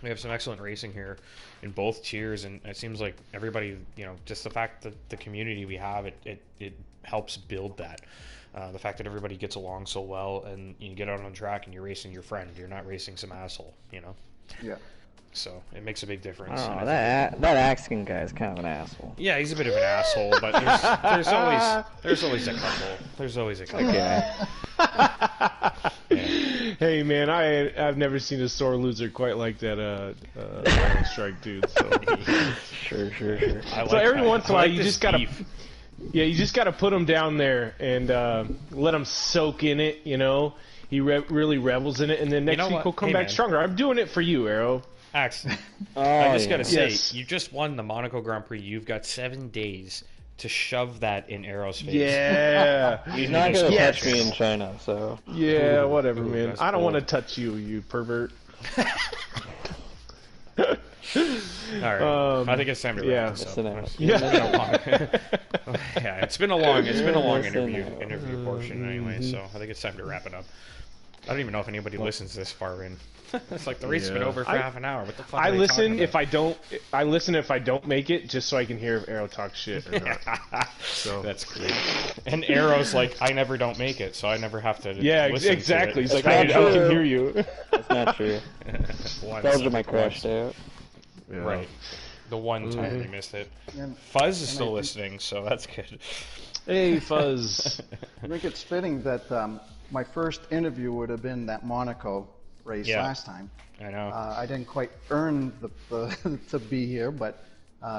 we have some excellent racing here in both tiers, and it seems like everybody, just the fact that the community we have, it helps build that. The fact that everybody gets along so well, and you get out on the track and you're racing your friend. You're not racing some asshole, Yeah. So it makes a big difference. Oh, that Axican guy is kind of an asshole. Yeah, he's a bit of an asshole, but there's always a couple. There's always a couple. Hey man, I've never seen a sore loser quite like that strike dude. So sure. So every once in a while you just gotta you just gotta put him down there and let him soak in it. He really revels in it, and then next week he'll come back stronger. I'm doing it for you, Arrow. Axel, I just gotta say, you just won the Monaco Grand Prix. You've got 7 days to shove that in Arrow's face. Yeah. He's not going to touch me in China, so... Yeah, whatever, man. I don't want to touch you, you pervert. All right. I think it's time to wrap this up. It's been a long interview portion anyway, so I think it's time to wrap it up. I don't even know if anybody listens this far in. It's like the race has been over for half an hour. What the fuck? I listen if I don't make it, just so I can hear if Arrow talks shit or not. So that's great. And Arrow's like, I never don't make it, so I never have to. Yeah, listen exactly. To it. He's like, I can hear you. That's not true. Belgium, I crashed out. Yeah. Right. The one time you missed it. Fuzz is still listening, so that's good. Hey, Fuzz. I think it's fitting that my first interview would have been that Monaco race last time. I know. I didn't quite earn the to be here, but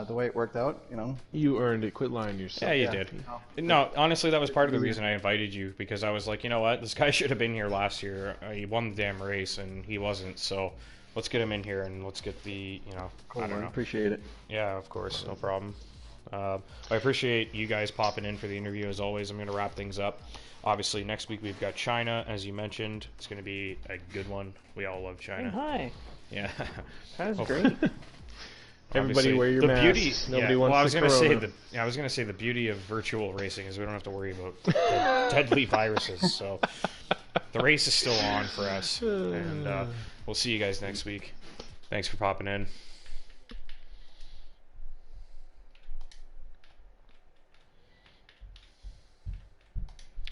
the way it worked out, You earned it. Quit lying to yourself. Yeah, you did. No, honestly, that was part of the reason I invited you, because I was like, you know what? This guy should have been here last year. He won the damn race, and he wasn't, so let's get him in here, and let's get the, Cool, I don't know. Appreciate it. Yeah, of course. No problem. I appreciate you guys popping in for the interview, as always. I'm going to wrap things up. Obviously, next week we've got China, as you mentioned. It's going to be a good one. We all love China. Hi. Yeah. That was great. Everybody wear your masks. Nobody wants I was going to say I was going to say the beauty of virtual racing is we don't have to worry about deadly viruses. So the race is still on for us, and we'll see you guys next week. Thanks for popping in.